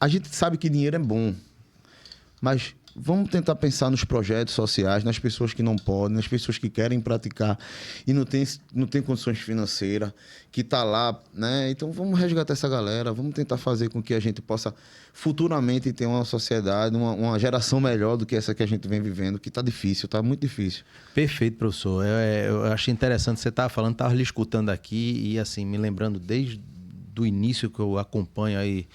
A gente sabe que dinheiro é bom, mas vamos tentar pensar nos projetos sociais, nas pessoas que não podem, nas pessoas que querem praticar e não tem condições financeiras, que está lá, né? Então vamos resgatar essa galera, vamos tentar fazer com que a gente possa futuramente ter uma sociedade, uma geração melhor do que essa que a gente vem vivendo, que está difícil, está muito difícil. Perfeito, professor. Eu achei interessante, você estava falando, estava lhe escutando aqui e assim, me lembrando desde o início que eu acompanho aí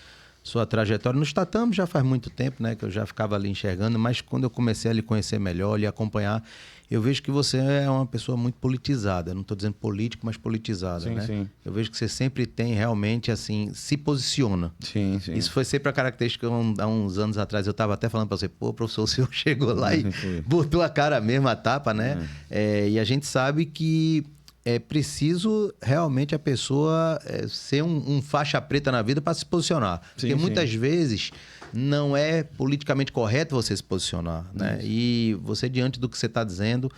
sua trajetória. Nos tatames já faz muito tempo, né? Que eu já ficava ali enxergando, mas quando eu comecei a lhe conhecer melhor, lhe acompanhar, eu vejo que você é uma pessoa muito politizada. Não estou dizendo político, mas politizada, Sim, né? sim. Eu vejo que você sempre tem realmente, assim, se posiciona. Sim, sim. Isso foi sempre a característica. Há uns anos atrás eu estava até falando para você, pô, professor, o senhor chegou lá e botou a cara mesmo, a tapa, né? E a gente sabe que é preciso realmente a pessoa ser um faixa preta na vida para se posicionar. Sim, porque muitas sim. vezes não é politicamente correto você se posicionar, né? E você, diante do que você está dizendo,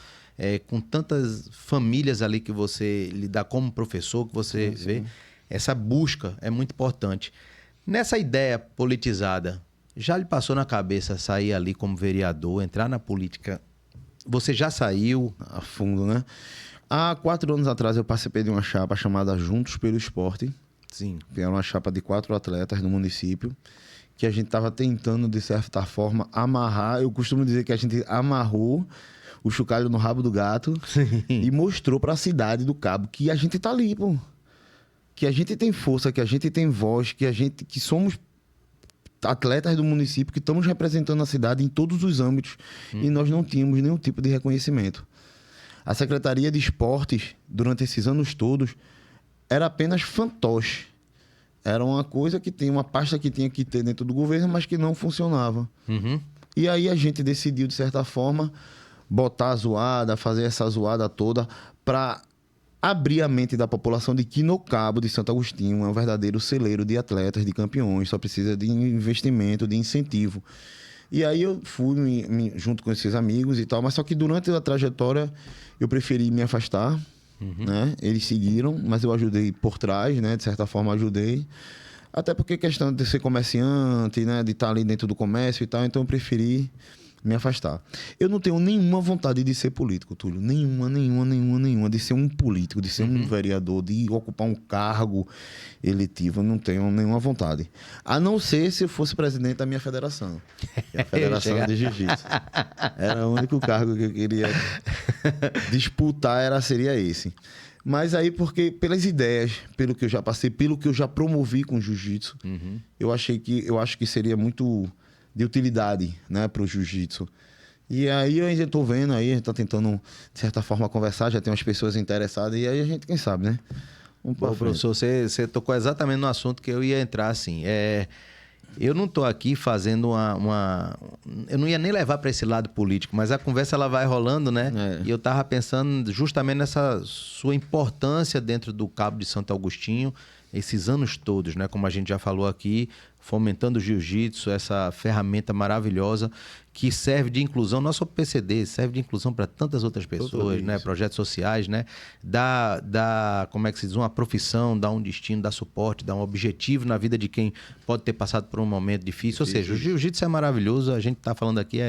com tantas famílias ali que você lidar como professor, que você vê, essa busca é muito importante. Nessa ideia politizada, já lhe passou na cabeça sair ali como vereador, entrar na política? Você já saiu? A fundo, né? Há 4 anos atrás eu participei de uma chapa chamada Juntos pelo Esporte. Sim. Que era uma chapa de 4 atletas do município, que a gente estava tentando, de certa forma, amarrar. Eu costumo dizer que a gente amarrou o chocalho no rabo do gato e mostrou para a cidade do Cabo que a gente tá ali, pô. Que a gente tem força, que a gente tem voz, que somos atletas do município, que estamos representando a cidade em todos os âmbitos e nós não tínhamos nenhum tipo de reconhecimento. A Secretaria de Esportes, durante esses anos todos, era apenas fantoche. Era uma coisa que tem uma pasta que tinha que ter dentro do governo, mas que não funcionava. E aí a gente decidiu, de certa forma, botar a zoada, fazer essa zoada toda para abrir a mente da população de que no Cabo de Santo Agostinho é um verdadeiro celeiro de atletas, de campeões, só precisa de investimento, de incentivo. E aí eu fui junto com esses amigos e tal, mas só que durante a trajetória eu preferi me afastar, né? Eles seguiram, mas eu ajudei por trás, né? De certa forma ajudei. Até porque questão de ser comerciante, né? De estar ali dentro do comércio e tal, então eu preferi me afastar. Eu não tenho nenhuma vontade de ser político, Túlio. Nenhuma. De ser um político, de ser um vereador, de ocupar um cargo eletivo. Eu não tenho nenhuma vontade. A não ser se eu fosse presidente da minha federação. Que é a Federação de Jiu-Jitsu. Era o único cargo que eu queria disputar, seria esse. Mas aí, porque pelas ideias, pelo que eu já passei, pelo que eu já promovi com o jiu-jitsu, eu acho que seria muito de utilidade, né, para o jiu-jitsu. E aí eu ainda estou vendo aí, a gente está tentando, de certa forma, conversar, já tem umas pessoas interessadas, e aí a gente, quem sabe, né? Bom, professor, você tocou exatamente no assunto que eu ia entrar, assim. Eu não estou aqui fazendo eu não ia nem levar para esse lado político, mas a conversa ela vai rolando, né? E eu estava pensando justamente nessa sua importância dentro do Cabo de Santo Agostinho, esses anos todos, né? Como a gente já falou aqui, fomentando o jiu-jitsu, essa ferramenta maravilhosa que serve de inclusão, não só para o PCD, serve de inclusão para tantas outras pessoas, né? Projetos sociais, né? Dá, como é que se diz, uma profissão, dá um destino, dá suporte, dá um objetivo na vida de quem pode ter passado por um momento difícil. Ou seja, o jiu-jitsu é maravilhoso, a gente está falando aqui,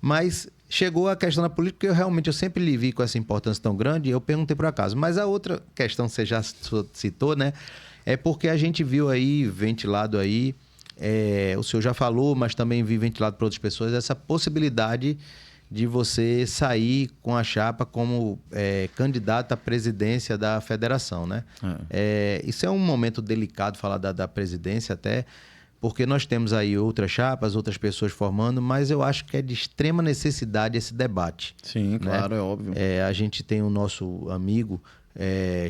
mas chegou a questão da política, que eu sempre lhe vi com essa importância tão grande, e eu perguntei por acaso. Mas a outra questão que você já citou, né? É porque a gente viu aí, ventilado aí, o senhor já falou, mas também vi ventilado para outras pessoas, essa possibilidade de você sair com a chapa como candidato à presidência da federação, né? Isso é um momento delicado falar da presidência até, porque nós temos aí outras chapas, outras pessoas formando, mas eu acho que é de extrema necessidade esse debate. Sim, claro, né? é óbvio. A gente tem o nosso amigo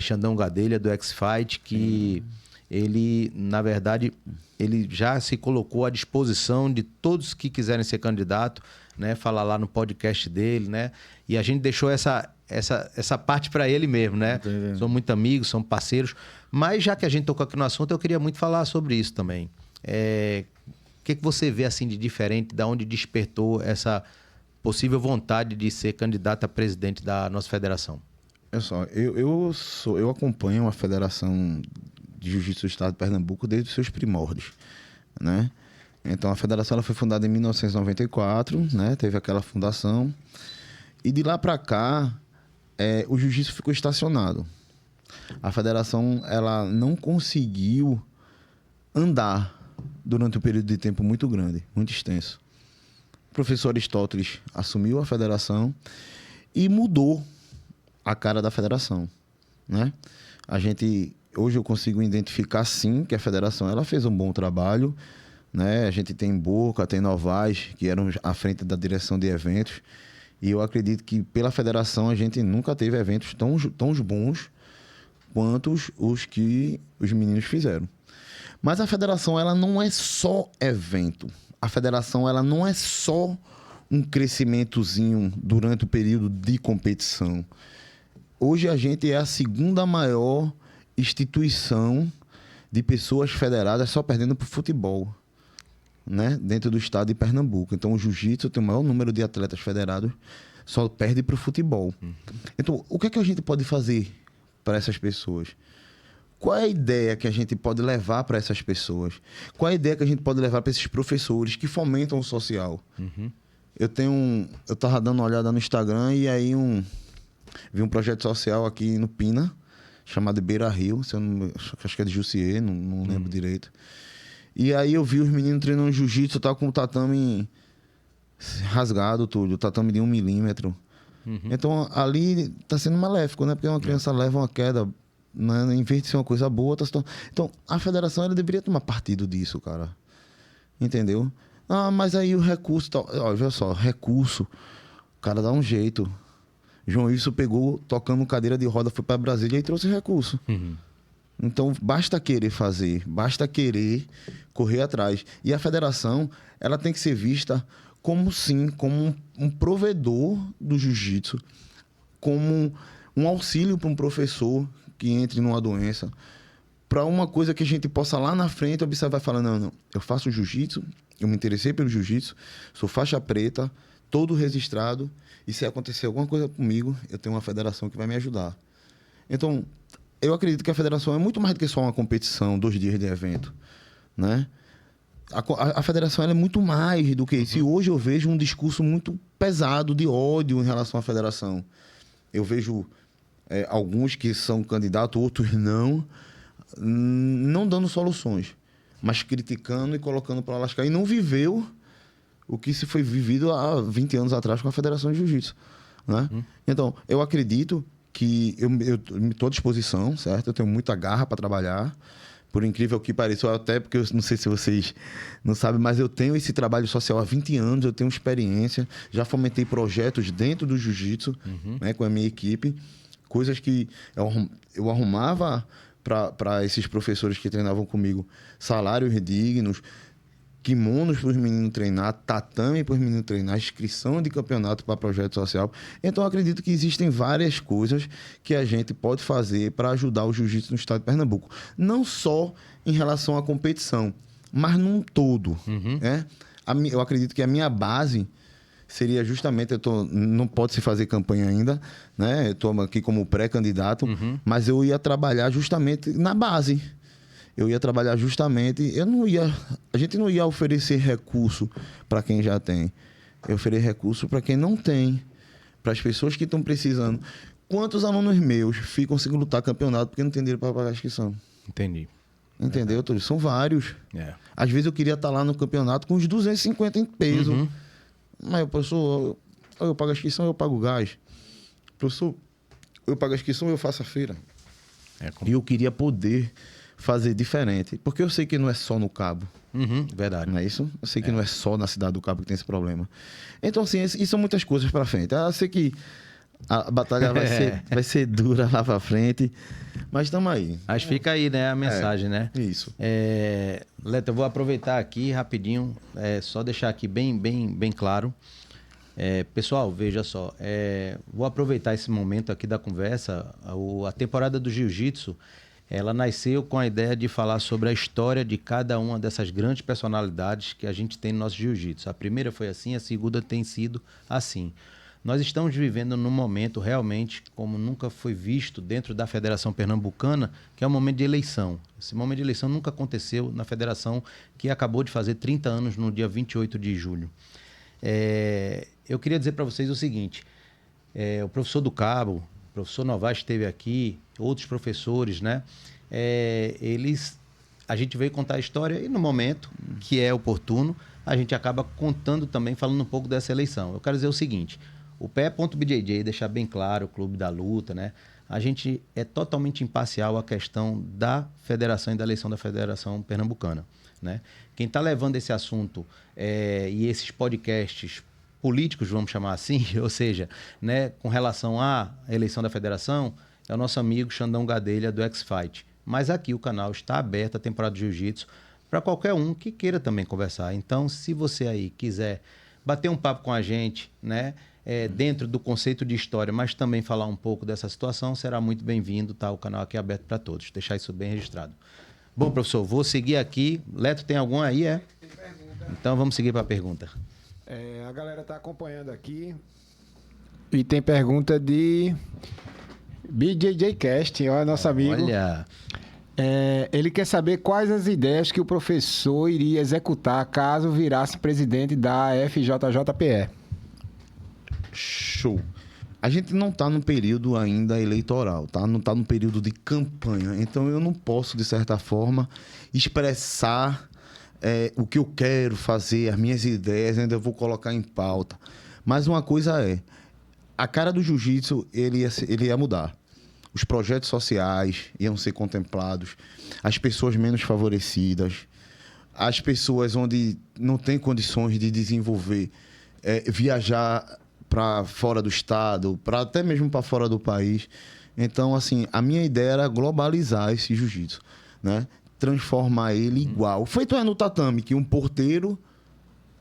Xandão Gadelha, do X-Fight, que ele, na verdade, ele já se colocou à disposição de todos que quiserem ser candidato, né? Falar lá no podcast dele, né? E a gente deixou essa parte para ele mesmo, né? Entendi. São muito amigos, são parceiros. Mas já que a gente tocou aqui no assunto, eu queria muito falar sobre isso também. O que você vê assim de diferente, da onde despertou essa possível vontade de ser candidato a presidente da nossa federação? Olha só, eu acompanho a Federação de Jiu-Jitsu do Estado de Pernambuco desde os seus primórdios, né? Então a federação ela foi fundada em 1994, né? Teve aquela fundação e de lá para cá o jiu-jitsu ficou estacionado. A federação ela não conseguiu andar durante um período de tempo muito grande, muito extenso. O professor Aristóteles assumiu a federação e mudou a cara da federação, né? A gente hoje eu consigo identificar, sim, que a federação ela fez um bom trabalho, né? A gente tem Boca, tem Novaes, que eram à frente da direção de eventos. E eu acredito que pela federação a gente nunca teve eventos tão bons quanto os que os meninos fizeram. Mas a federação ela não é só evento. A federação ela não é só um crescimentozinho durante o período de competição. Hoje a gente é a segunda maior instituição de pessoas federadas, só perdendo para o futebol, né? Dentro do estado de Pernambuco. Então o jiu-jitsu tem o maior número de atletas federados, só perde para o futebol. Então o que é que a gente pode fazer para essas pessoas? Qual é a ideia que a gente pode levar para essas pessoas? Qual é a ideia que a gente pode levar para esses professores que fomentam o social? Eu tava dando uma olhada no Instagram e aí vi um projeto social aqui no Pina, chamado Beira Rio, acho que é de Jussier, não lembro direito. E aí eu vi os meninos treinando jiu-jitsu, tava com o tatame rasgado tudo, o tatame de 1 milímetro. Então ali tá sendo maléfico, né? Porque uma criança leva uma queda, né? Em vez de ser uma coisa boa, tá se tornando... Então a federação ela deveria tomar partido disso, cara. Entendeu? Ah, mas aí o recurso... Olha só, recurso, o cara dá um jeito. João Wilson pegou, tocando cadeira de roda, foi para Brasília e trouxe recurso. Então, basta querer fazer, basta querer correr atrás. E a federação, ela tem que ser vista como, sim, como um provedor do jiu-jitsu, como um auxílio para um professor que entre numa doença, para uma coisa que a gente possa lá na frente observar e falar, não, eu faço jiu-jitsu, eu me interessei pelo jiu-jitsu, sou faixa preta, todo registrado, e se acontecer alguma coisa comigo, eu tenho uma federação que vai me ajudar. Então, eu acredito que a federação é muito mais do que só uma competição, 2 dias de evento, né? A federação ela é muito mais do que isso. E hoje eu vejo um discurso muito pesado de ódio em relação à federação. Eu vejo alguns que são candidatos, outros não dando soluções, mas criticando e colocando para lascar. E não viveu o que se foi vivido há 20 anos atrás com a Federação de Jiu-Jitsu, né? Então, eu acredito que eu estou à disposição, certo? Eu tenho muita garra para trabalhar, por incrível que pareça, até porque eu não sei se vocês não sabem, mas eu tenho esse trabalho social há 20 anos, eu tenho experiência, já fomentei projetos dentro do jiu-jitsu, né, com a minha equipe, coisas que eu arrumava para esses professores que treinavam comigo, salários dignos, kimonos para os meninos treinar, tatame para os meninos treinar, inscrição de campeonato para projeto social. Então, eu acredito que existem várias coisas que a gente pode fazer para ajudar o jiu-jitsu no estado de Pernambuco. Não só em relação à competição, mas num todo. Né? Eu acredito que a minha base seria justamente... não pode se fazer campanha ainda, né? Eu estou aqui como pré-candidato, mas eu ia trabalhar justamente na base. Eu ia trabalhar justamente... A gente não ia oferecer recurso para quem já tem. Eu oferecer recurso para quem não tem. Para as pessoas que estão precisando. Quantos alunos meus ficam sem lutar campeonato porque não tem dinheiro para pagar a inscrição? Entendi. Entendeu, Túlio? São vários. Às vezes eu queria estar lá no campeonato com uns 250 em peso. Mas, professor, eu pago a inscrição, eu pago o gás. Professor, eu pago a inscrição, eu faço a feira. E eu queria poder fazer diferente. Porque eu sei que não é só no Cabo. Verdade. Não é isso? Eu sei que não é só na cidade do Cabo que tem esse problema. Então, assim, isso são muitas coisas para frente. Eu sei que a batalha vai ser dura lá para frente, mas estamos aí. Mas fica aí, né, a mensagem, né? Isso. Leto, eu vou aproveitar aqui rapidinho, só deixar aqui bem claro. Pessoal, veja só, vou aproveitar esse momento aqui da conversa. A temporada do Jiu-Jitsu, ela nasceu com a ideia de falar sobre a história de cada uma dessas grandes personalidades que a gente tem no nosso Jiu-Jitsu. A primeira foi assim, a segunda tem sido assim. Nós estamos vivendo num momento realmente como nunca foi visto dentro da Federação Pernambucana, que é um momento de eleição. Esse momento de eleição nunca aconteceu na federação, que acabou de fazer 30 anos no dia 28 de julho. Eu queria dizer para vocês o seguinte, o professor do Cabo, o professor Novaes esteve aqui, outros professores, né? A gente veio contar a história e no momento que é oportuno, a gente acaba contando também, falando um pouco dessa eleição. Eu quero dizer o seguinte, o PE.BJJ, deixar bem claro, o Clube da Luta, né? a gente é totalmente imparcial à questão da federação e da eleição da Federação Pernambucana, né? Quem está levando esse assunto e esses podcasts políticos, vamos chamar assim, ou seja, né, com relação à eleição da federação, é o nosso amigo Xandão Gadelha do X-Fight. Mas aqui o canal está aberto, a temporada de Jiu-Jitsu, para qualquer um que queira também conversar. Então, se você aí quiser bater um papo com a gente, né, dentro do conceito de história, mas também falar um pouco dessa situação, será muito bem-vindo, tá? O canal aqui é aberto para todos. Deixar isso bem registrado. Bom, professor, vou seguir aqui. Leto, tem algum aí, é? Tem pergunta. Então, vamos seguir para a pergunta. A galera está acompanhando aqui. E tem pergunta de BJJ Cast, ó, nosso amigo. Olha... ele quer saber quais as ideias que o professor iria executar caso virasse presidente da FJJPE. Show. A gente não está no período ainda eleitoral, tá? Não está no período de campanha. Então, eu não posso, de certa forma, expressar o que eu quero fazer, as minhas ideias, ainda vou colocar em pauta. Mas uma coisa a cara do jiu-jitsu, ele ia mudar. Os projetos sociais iam ser contemplados, as pessoas menos favorecidas, as pessoas onde não tem condições de desenvolver, viajar para fora do estado, até mesmo para fora do país. Então, assim, a minha ideia era globalizar esse jiu-jitsu, né? Transformar ele igual. Feito no tatame, que um porteiro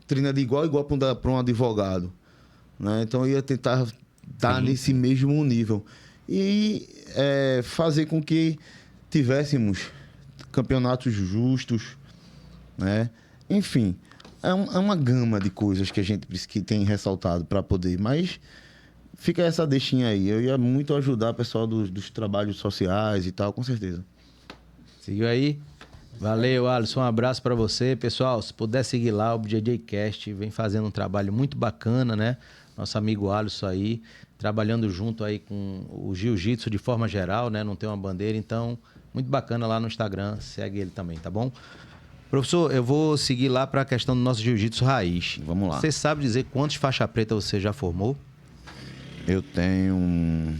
treina de igual a igual para um advogado, né? Então, eu ia tentar estar nesse mesmo nível. E fazer com que tivéssemos campeonatos justos, né? Enfim, é uma gama de coisas que a gente tem ressaltado para poder, mas fica essa deixinha aí. Eu ia muito ajudar o pessoal dos trabalhos sociais e tal, com certeza. Seguiu aí? Valeu, Alisson. Um abraço para você. Pessoal, se puder seguir lá, o BJJ Cast vem fazendo um trabalho muito bacana, né? Nosso amigo Alisson aí, trabalhando junto aí com o jiu-jitsu de forma geral, né? Não tem uma bandeira, então, muito bacana lá no Instagram. Segue ele também, tá bom? Professor, eu vou seguir lá para a questão do nosso jiu-jitsu raiz. Vamos lá. Você sabe dizer quantos faixa preta você já formou? Eu tenho...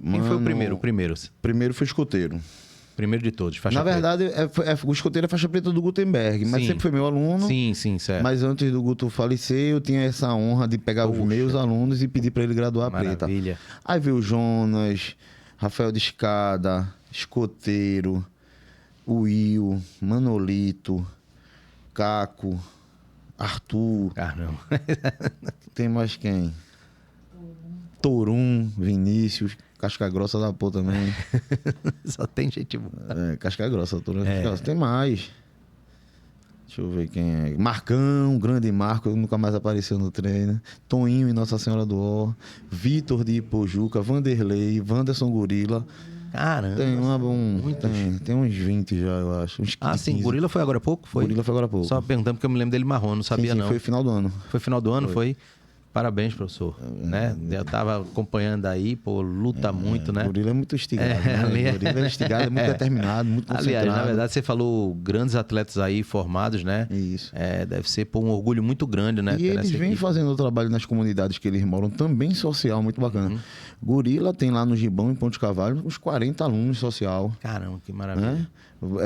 Quem foi o primeiro? Primeiro foi escoteiro. Primeiro de todos, faixa Na preta. verdade, o escoteiro é faixa preta do Gutenberg, mas Sim. sempre foi meu aluno. Sim, certo. Mas antes do Guto falecer, eu tinha essa honra de pegar os meus alunos e pedir para ele graduar a preta. Maravilha. Aí veio o Jonas, Rafael de Escada, escoteiro, o Will, Manolito, Caco, Arthur. Caramba. Tem mais quem? Torum, Vinícius, Casca Grossa da pô também. Só tem gente boa. Casca Grossa, Torum, Casca Grossa. Tem mais. Deixa eu ver quem é. Marcão, grande Marco, nunca mais apareceu no treino. Toninho e Nossa Senhora do Ó. Vitor de Ipojuca, Vanderlei, Wanderson Gorila. Caramba. Tem uns 20 já, eu acho. Uns 15, sim, Gorila foi agora há pouco? Foi? Gorila foi agora há pouco. Só perguntando porque eu me lembro dele marrom, não sabia não. Foi final do ano. Foi final do ano, foi? Parabéns, professor. Né? Eu tava acompanhando aí, pô, luta muito, né? Gorila é muito instigado, né? Gorila é instigado, é muito determinado, muito concentrado. Aliás, na verdade, você falou grandes atletas aí formados, né? Isso. Deve ser por um orgulho muito grande, né? E eles vêm fazendo o trabalho nas comunidades que eles moram, também social, muito bacana. Gorila tem lá no Gibão, em Ponte Cavalho, uns 40 alunos social. Caramba, que maravilha. Né?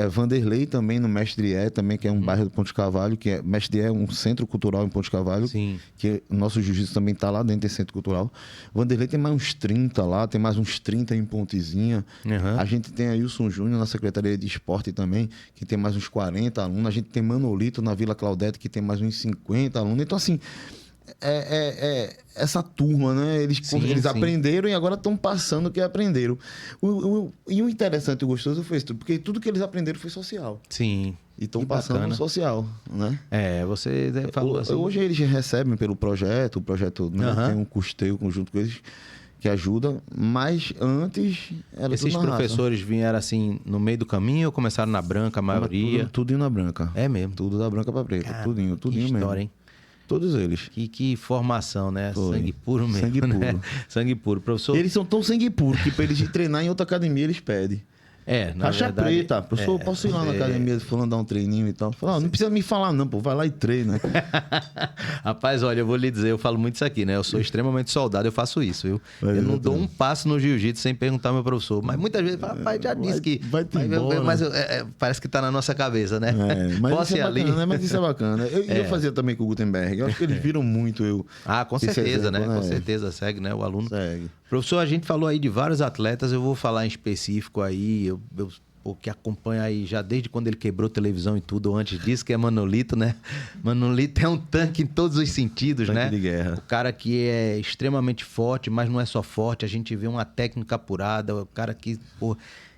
Vanderlei também no Mestre também, que é um bairro do Ponte Cavalho, que Mestre é um centro cultural em Ponte Cavalho. Sim. Que o nosso jiu-jitsu também está lá dentro desse centro cultural. Vanderlei tem mais uns 30 lá, tem mais uns 30 em Pontezinha. A gente tem a Wilson Júnior na Secretaria de Esporte também, que tem mais uns 40 alunos. A gente tem Manolito na Vila Claudete, que tem mais uns 50 alunos. Então, assim, essa turma, né? Eles aprenderam e agora estão passando o que aprenderam. E o interessante e o gostoso foi isso, porque tudo que eles aprenderam foi social. Sim. E estão passando no social, né? Você falou assim... Hoje eles recebem pelo projeto, o projeto tem um custeio conjunto com eles que ajuda, mas antes era Esses tudo na professores vieram assim no meio do caminho ou começaram na branca, a maioria? Tudo na branca. É mesmo? Tudo da branca para preta, Cara, tudinho que história, mesmo. Hein? Todos eles. Que formação, né? Foi. Sangue puro mesmo. Sangue né? puro. Sangue puro. Professor... Eles são tão sangue puro que para eles ir treinar em outra academia eles pedem. Na Faixa verdade, preta. Professor, posso ir lá na academia fulano dar um treininho e tal? Fala, não precisa me falar não, pô. Vai lá e treina. Rapaz, olha, eu vou lhe dizer, eu falo muito isso aqui, né? Eu sou extremamente soldado, eu faço isso, viu? Eu não dou um passo no jiu-jitsu sem perguntar ao meu professor. Mas muitas vezes, rapaz, já disse que... Vai-te embora. Mas parece que tá na nossa cabeça, né? Mas Posso isso ir é ali? bacana, né? Mas isso é bacana. Eu fazia também com o Gutenberg. Eu acho que eles viram muito eu. Com esse certeza, exemplo, né? Com certeza, segue, né? O aluno. Segue. Professor, a gente falou aí de vários atletas, eu vou falar em específico aí, que acompanha aí já desde quando ele quebrou televisão e tudo, antes disso, que é Manolito, né? Manolito é um tanque em todos os sentidos, Tanque né? de guerra. O cara que é extremamente forte, mas não é só forte, a gente vê uma técnica apurada, o cara que, pô,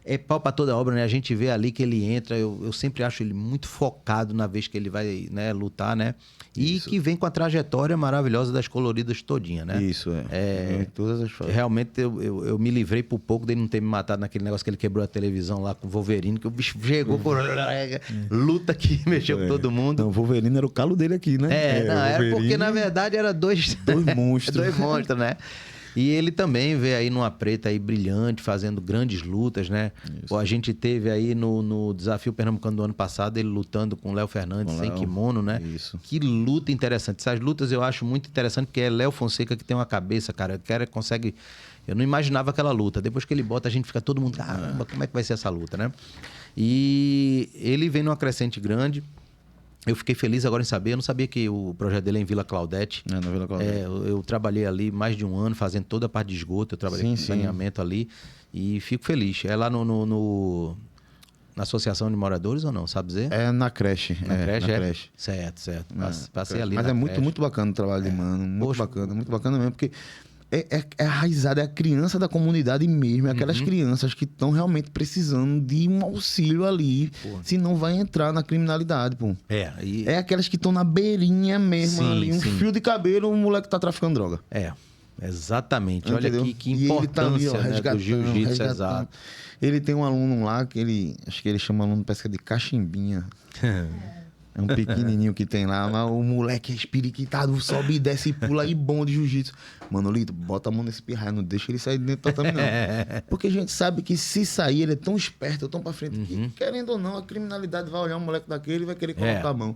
é pau pra toda obra, né? A gente vê ali que ele entra, eu sempre acho ele muito focado na vez que ele vai, né, lutar, né? E que vem com a trajetória maravilhosa das coloridas todinha, né? Isso, em todas as fases. Realmente eu me livrei por pouco dele não ter me matado naquele negócio que ele quebrou a televisão lá com o Wolverine, que o bicho chegou por luta que mexeu com todo mundo. Não, o Wolverine era o calo dele aqui, né? Era porque na verdade era dois monstros. dois monstros, né? E ele também veio aí numa preta aí brilhante, fazendo grandes lutas, né? Pô, a gente teve aí no Desafio Pernambucano do ano passado, ele lutando com o Léo Fernandes sem kimono, né? Isso. Que luta interessante. Essas lutas eu acho muito interessante, porque é Léo Fonseca que tem uma cabeça, cara. O cara consegue... Eu não imaginava aquela luta. Depois que ele bota, a gente fica todo mundo... Caramba, como é que vai ser essa luta, né? E ele vem numa crescente grande. Eu fiquei feliz agora em saber. Eu não sabia que o projeto dele é em Vila Claudete. Na Vila Claudete. Eu trabalhei ali mais de um ano, fazendo toda a parte de esgoto. Eu trabalhei com saneamento ali. E fico feliz. É lá na Associação de Moradores ou não? Sabe dizer? É na creche. Na creche, na é? creche. Certo. Passei ali Mas na é creche. muito bacana o trabalho de mano. Muito bacana mesmo. Porque é arraizado, é a criança da comunidade mesmo. É aquelas crianças que estão realmente precisando de um auxílio ali. Senão vai entrar na criminalidade, pô. É aquelas que estão na beirinha mesmo ali. Um fio de cabelo, um moleque tá traficando droga. Exatamente. Entendeu? Olha que importância, ele tá ali, né, do jiu-jitsu, exato. Ele tem um aluno lá que acho que ele chama aluno pesca de cachimbinha. É um pequenininho que tem lá, mas o moleque é espiriquitado, sobe e desce e pula e bom de jiu-jitsu. Manolito, bota a mão nesse pirraia, não deixa ele sair de dentro do tatame, não. Porque a gente sabe que se sair, ele é tão esperto, tão pra frente, que querendo ou não, a criminalidade vai olhar um moleque daquele e vai querer colocar a mão.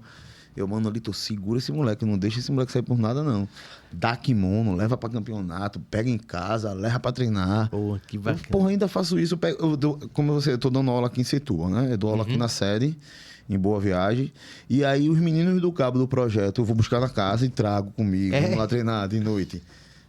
Manolito, segura esse moleque, não deixa esse moleque sair por nada, não. Dá kimono, leva pra campeonato, pega em casa, leva pra treinar. Pô, que bacana. Porra, ainda faço isso. Eu tô dando aula aqui em Setua, né? Eu dou aula aqui na sede, em Boa Viagem. E aí os meninos do cabo do projeto eu vou buscar na casa e trago comigo. Vamos lá treinar de noite.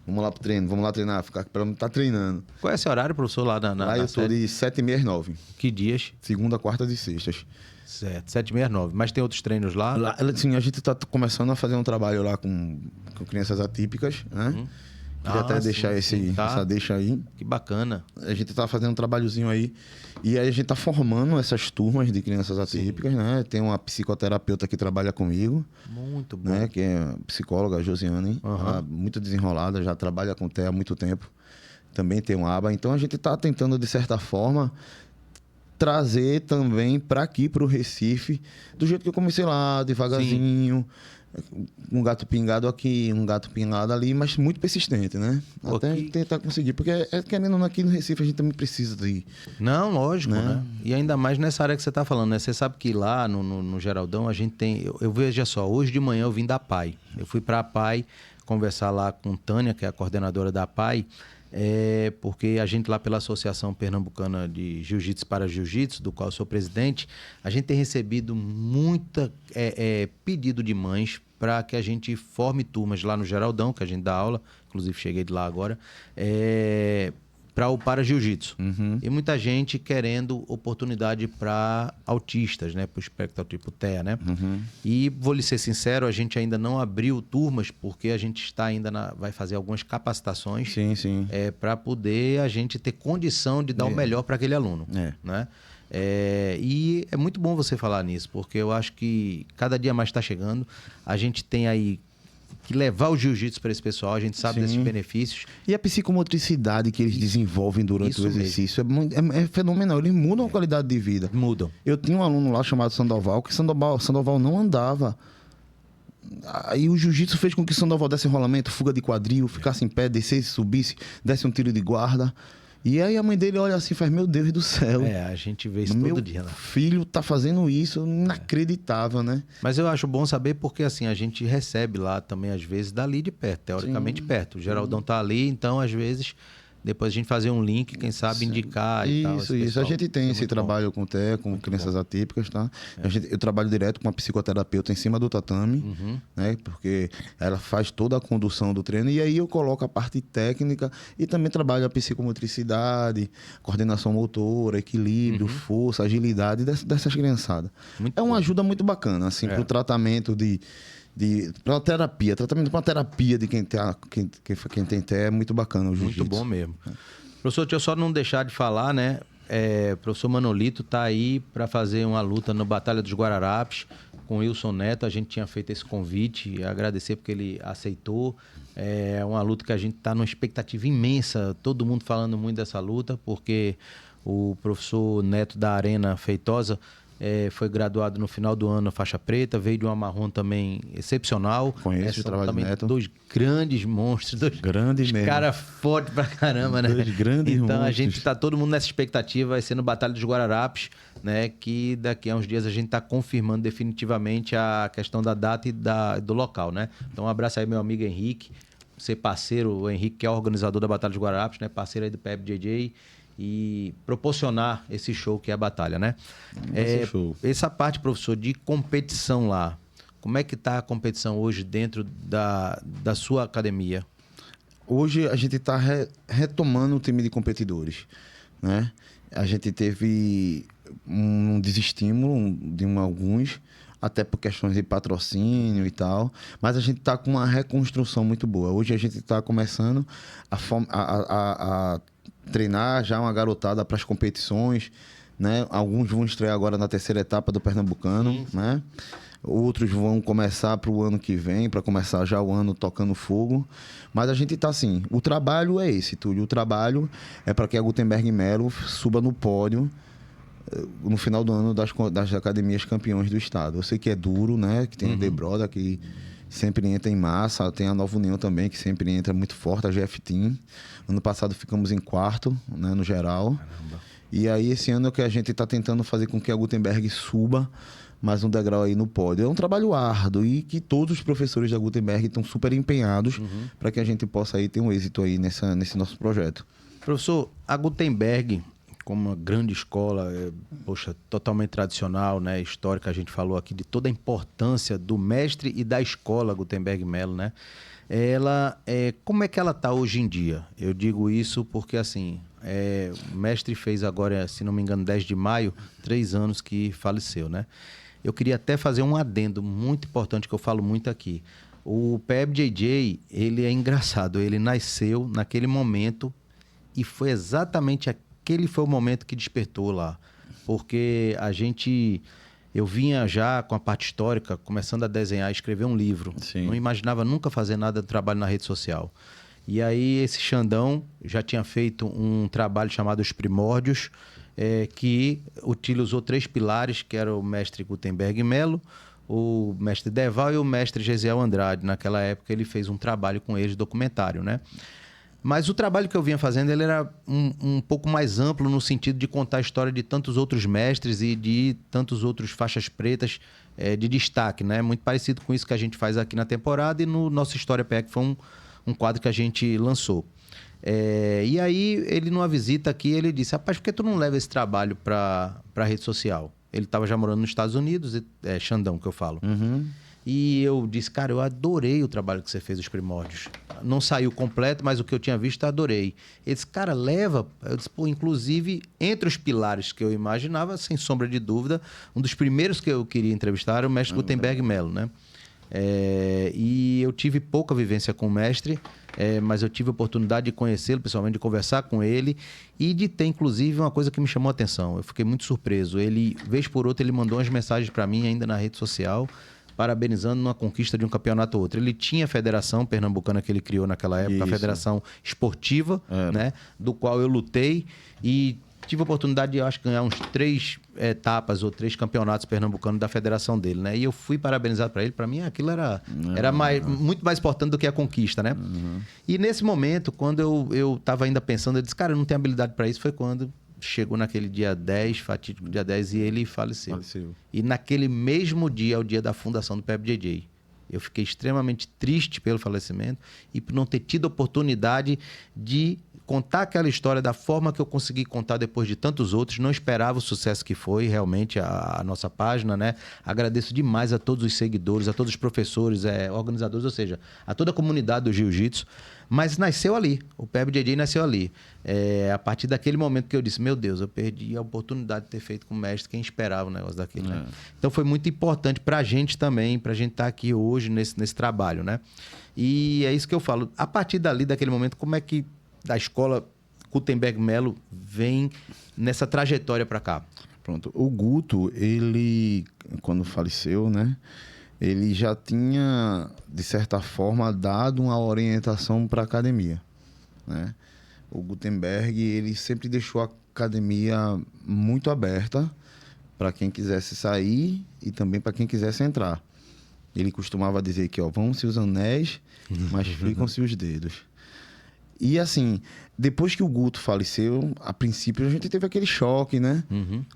Vamos lá pro treino, vamos lá treinar, ficar pra não estar treinando. Qual é esse horário, professor, lá na Lá eu tô de 7h30 às 9h. Que dias? Segunda, quartas e sextas. Certo, 7h30 às 9h. Mas tem outros treinos lá? Lá, sim, a gente tá começando a fazer um trabalho lá com crianças atípicas, né? Queria até deixar essa deixa aí. Que bacana. A gente tá fazendo um trabalhozinho aí. E aí a gente tá formando essas turmas de crianças atípicas, né? Tem uma psicoterapeuta que trabalha comigo. Muito bom. Né? Que é psicóloga, a Josiane. Ela é muito desenrolada, já trabalha com TEA há muito tempo. Também tem um ABA. Então a gente tá tentando, de certa forma, trazer também para aqui, para o Recife, do jeito que eu comecei lá, devagarzinho. Um gato pingado aqui, um gato pingado ali, mas muito persistente, né? Até tentar conseguir. Porque, querendo ou não, aqui no Recife a gente também precisa de... Não, lógico, né? E ainda mais nessa área que você está falando, né? Você sabe que lá no Geraldão a gente tem... Eu veja só, hoje de manhã eu vim da PAI. Eu fui para a PAI conversar lá com Tânia, que é a coordenadora da PAI, porque a gente lá pela Associação Pernambucana de Jiu-Jitsu para Jiu-Jitsu, do qual eu sou presidente, a gente tem recebido muita pedido de mães para que a gente forme turmas lá no Geraldão, que a gente dá aula, inclusive cheguei de lá agora, para o para jiu-jitsu. E muita gente querendo oportunidade para autistas, né? Para o espectro autista, TEA, né? E vou lhe ser sincero, a gente ainda não abriu turmas porque a gente está ainda vai fazer algumas capacitações para poder a gente ter condição de dar o melhor para aquele aluno, né? E é muito bom você falar nisso, porque eu acho que cada dia mais está chegando. A gente tem aí que levar o jiu-jitsu para esse pessoal, a gente sabe desses benefícios. E a psicomotricidade que eles desenvolvem durante o exercício é fenomenal. Eles mudam a qualidade de vida. Mudam. Eu tinha um aluno lá chamado Sandoval, que Sandoval não andava. Aí o jiu-jitsu fez com que Sandoval desse rolamento, fuga de quadril, ficasse em pé, descesse, subisse, desse um tiro de guarda. E aí a mãe dele olha assim e faz, meu Deus do céu. A gente vê isso Meu todo dia, né? filho tá fazendo isso, inacreditável, né? Mas eu acho bom saber porque, assim, a gente recebe lá também, às vezes, dali de perto, teoricamente perto. O Geraldão tá ali, então, às vezes, depois a gente fazer um link, quem sabe indicar e tal. Isso. pessoal. A gente tem Isso é esse muito trabalho com crianças atípicas, tá? Eu trabalho direto com a psicoterapeuta em cima do tatame, né? Porque ela faz toda a condução do treino e aí eu coloco a parte técnica e também trabalho a psicomotricidade, coordenação motora, equilíbrio, força, agilidade dessas criançadas. Muito É uma bom. ajuda muito bacana, assim, para o tratamento para terapia, tratamento para terapia de quem tem TE é muito bacana o jiu-jitsu. Muito bom mesmo. Professor, deixa eu só não deixar de falar, né? Professor Manolito tá aí para fazer uma luta no Batalha dos Guararapes com o Wilson Neto. A gente tinha feito esse convite e agradecer porque ele aceitou. É uma luta que a gente tá numa expectativa imensa, todo mundo falando muito dessa luta, porque o professor Neto da Arena Feitosa foi graduado no final do ano na faixa preta, veio de uma marrom também excepcional. Conheço o trabalho do também Neto. dois grandes monstros, dois Grandes mesmo. caras fortes pra caramba, né? Dois grandes então a monstros. gente tá todo mundo nessa expectativa, vai ser no Batalha dos Guararapes, né? Que daqui a uns dias a gente tá confirmando definitivamente a questão da data e do local, né? Então um abraço aí meu amigo Henrique, ser parceiro, o Henrique que é o organizador da Batalha dos Guararapes, né? Parceiro aí do PEBJJ e proporcionar esse show que é a batalha, né? Show. Essa parte, professor, de competição lá, como é que tá a competição hoje dentro da sua academia? Hoje a gente está retomando o time de competidores, né? A gente teve um desestímulo de alguns, até por questões de patrocínio e tal, mas a gente está com uma reconstrução muito boa. Hoje a gente está começando a treinar já uma garotada para as competições, né? Alguns vão estrear agora na terceira etapa do Pernambucano, né? Outros vão começar para o ano que vem, para começar já o ano tocando fogo. Mas a gente está assim, o trabalho é esse, Túlio. O trabalho é para que a Gutenberg Melo suba no pódio no final do ano das academias campeões do estado. Eu sei que é duro, né? Que tem a The Brother, que sempre entra em massa. Tem a Nova União também, que sempre entra muito forte, a GF Team. Ano passado ficamos em quarto, né, no geral. Caramba. E aí esse ano é o que a gente está tentando fazer com que a Gutenberg suba mais um degrau aí no pódio. É um trabalho árduo e que todos os professores da Gutenberg estão super empenhados para que a gente possa aí ter um êxito aí nesse nosso projeto. Professor, a Gutenberg, como uma grande escola, totalmente tradicional, né, histórica, a gente falou aqui de toda a importância do mestre e da escola Gutenberg Melo, né? Como é que ela está hoje em dia? Eu digo isso porque, assim, o mestre fez agora, se não me engano, 10 de maio, 3 anos que faleceu, né? Eu queria até fazer um adendo muito importante que eu falo muito aqui. O PEBJJ, ele é engraçado, ele nasceu naquele momento e foi exatamente aquele foi o momento que despertou lá. Porque eu vinha já com a parte histórica, começando a desenhar, escrever um livro. Sim. Não imaginava nunca fazer nada de trabalho na rede social. E aí esse Xandão já tinha feito um trabalho chamado Os Primórdios, que utilizou 3 pilares, que era o mestre Gutenberg Melo, o mestre Deval e o mestre Gesiel Andrade. Naquela época ele fez um trabalho com eles, documentário, né? Mas o trabalho que eu vinha fazendo ele era um pouco mais amplo no sentido de contar a história de tantos outros mestres e de tantos outros faixas pretas de destaque, né? Muito parecido com isso que a gente faz aqui na temporada e no nosso História PE, que foi um quadro que a gente lançou. E aí, ele numa visita aqui, ele disse, rapaz, por que tu não leva esse trabalho para a rede social? Ele estava já morando nos Estados Unidos, Xandão que eu falo. E eu disse, cara, eu adorei o trabalho que você fez, Os Primórdios. Não saiu completo, mas o que eu tinha visto, eu adorei. Ele disse, cara, leva. Eu disse, pô, inclusive, entre os pilares que eu imaginava, sem sombra de dúvida, um dos primeiros que eu queria entrevistar era o mestre Gutenberg Melo, né? E eu tive pouca vivência com o mestre, mas eu tive a oportunidade de conhecê-lo pessoalmente, de conversar com ele e de ter, inclusive, uma coisa que me chamou a atenção. Eu fiquei muito surpreso. Ele, vez por outra, ele mandou umas mensagens para mim ainda na rede social, parabenizando uma conquista de um campeonato ou outro. Ele tinha a federação pernambucana que ele criou naquela época, a federação esportiva, né, do qual eu lutei e tive a oportunidade de, eu acho, ganhar uns 3 etapas ou 3 campeonatos pernambucanos da federação dele, né? E eu fui parabenizado para ele. Para mim, aquilo era muito mais importante do que a conquista, né? E nesse momento, quando eu estava ainda pensando, eu disse, cara, eu não tenho habilidade para isso. Foi quando chegou naquele dia 10, fatídico dia 10, e ele faleceu. E naquele mesmo dia, é o dia da fundação do PEBJJ. Eu fiquei extremamente triste pelo falecimento e por não ter tido a oportunidade de contar aquela história da forma que eu consegui contar depois de tantos outros. Não esperava o sucesso que foi realmente a nossa página, né? Agradeço demais a todos os seguidores, a todos os professores, organizadores, ou seja, a toda a comunidade do jiu-jitsu. Mas nasceu ali, o PEBJJ nasceu ali. A partir daquele momento que eu disse, meu Deus, eu perdi a oportunidade de ter feito com o mestre, quem esperava o negócio daquilo, né? Então foi muito importante pra gente também, pra gente estar aqui hoje nesse trabalho, né? E é isso que eu falo. A partir dali, daquele momento, como é que da escola Gutenberg Melo vem nessa trajetória para cá? Pronto. O Guto, ele, quando faleceu, né? Ele já tinha, de certa forma, dado uma orientação para a academia, né? O Gutenberg, ele sempre deixou a academia muito aberta para quem quisesse sair e também para quem quisesse entrar. Ele costumava dizer que, vão-se os anéis, mas ficam-se os dedos. E assim, depois que o Guto faleceu, a princípio a gente teve aquele choque, né?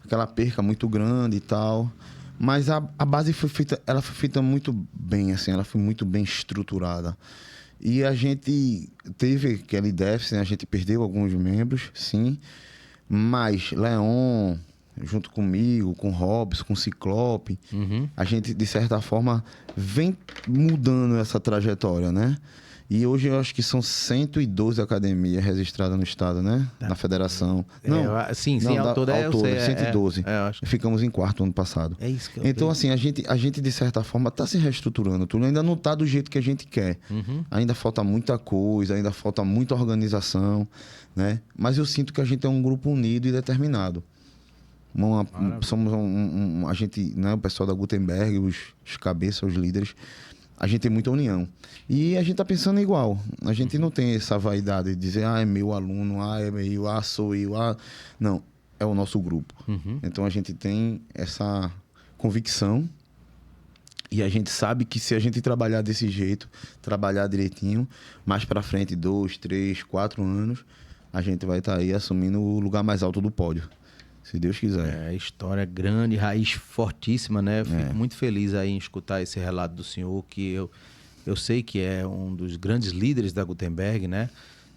Aquela perca muito grande e tal. Mas a base foi feita muito bem, assim, ela foi muito bem estruturada. E a gente teve aquele déficit, né? A gente perdeu alguns membros, sim. Mas Leon, junto comigo, com Robson, com Ciclope, a gente, de certa forma, vem mudando essa trajetória, né? E hoje eu acho que são 112 academias registradas no estado, né? Na federação. Sim, ao todo é 112. Ficamos em quarto ano passado. É isso que eu Então, assim, a gente, de certa forma, está se reestruturando. Tudo ainda não está do jeito que a gente quer. Ainda falta muita coisa, ainda falta muita organização, né? Mas eu sinto que a gente é um grupo unido e determinado. Somos a gente, né? O pessoal da Gutenberg, os cabeças, os líderes, a gente tem muita união. E a gente tá pensando igual. A gente não tem essa vaidade de dizer, é meu aluno, é meu, sou eu, Não, é o nosso grupo. Então a gente tem essa convicção e a gente sabe que se a gente trabalhar desse jeito, trabalhar direitinho, mais para frente, 2, 3, 4 anos, a gente vai estar aí assumindo o lugar mais alto do pódio. Se Deus quiser. História grande, raiz fortíssima, né? Fico muito feliz aí em escutar esse relato do senhor, que eu sei que é um dos grandes líderes da Gutenberg, né?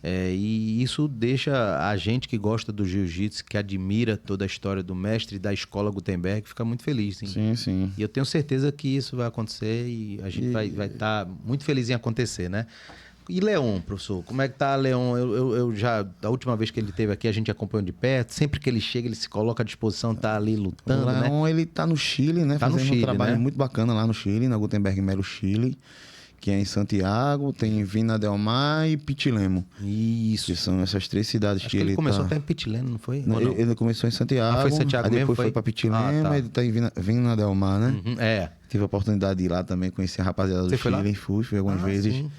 E isso deixa a gente que gosta do jiu-jitsu, que admira toda a história do mestre da escola Gutenberg, fica muito feliz. Sim. E eu tenho certeza que isso vai acontecer e a gente vai estar muito feliz em acontecer, né? E Leon, professor, como é que tá Leon? Eu já, da última vez que ele esteve aqui, a gente acompanhou de perto. Sempre que ele chega, ele se coloca à disposição, tá ali lutando, o Leon, ele tá no Chile, né? Fazendo um trabalho muito bacana lá no Chile, na Gutenberg Melo Chile, que é em Santiago, tem Vina del Mar e Pichilemu. Isso. Que são essas 3 cidades que ele começou tá... até em Pichilemu, não foi? Não, ele começou em Santiago, foi em Santiago aí depois mesmo, foi para Pichilemu, tá. ele tá em Vina del Mar, né? Tive a oportunidade de ir lá também, conhecer a rapaziada do Chile, fui algumas vezes. Sim.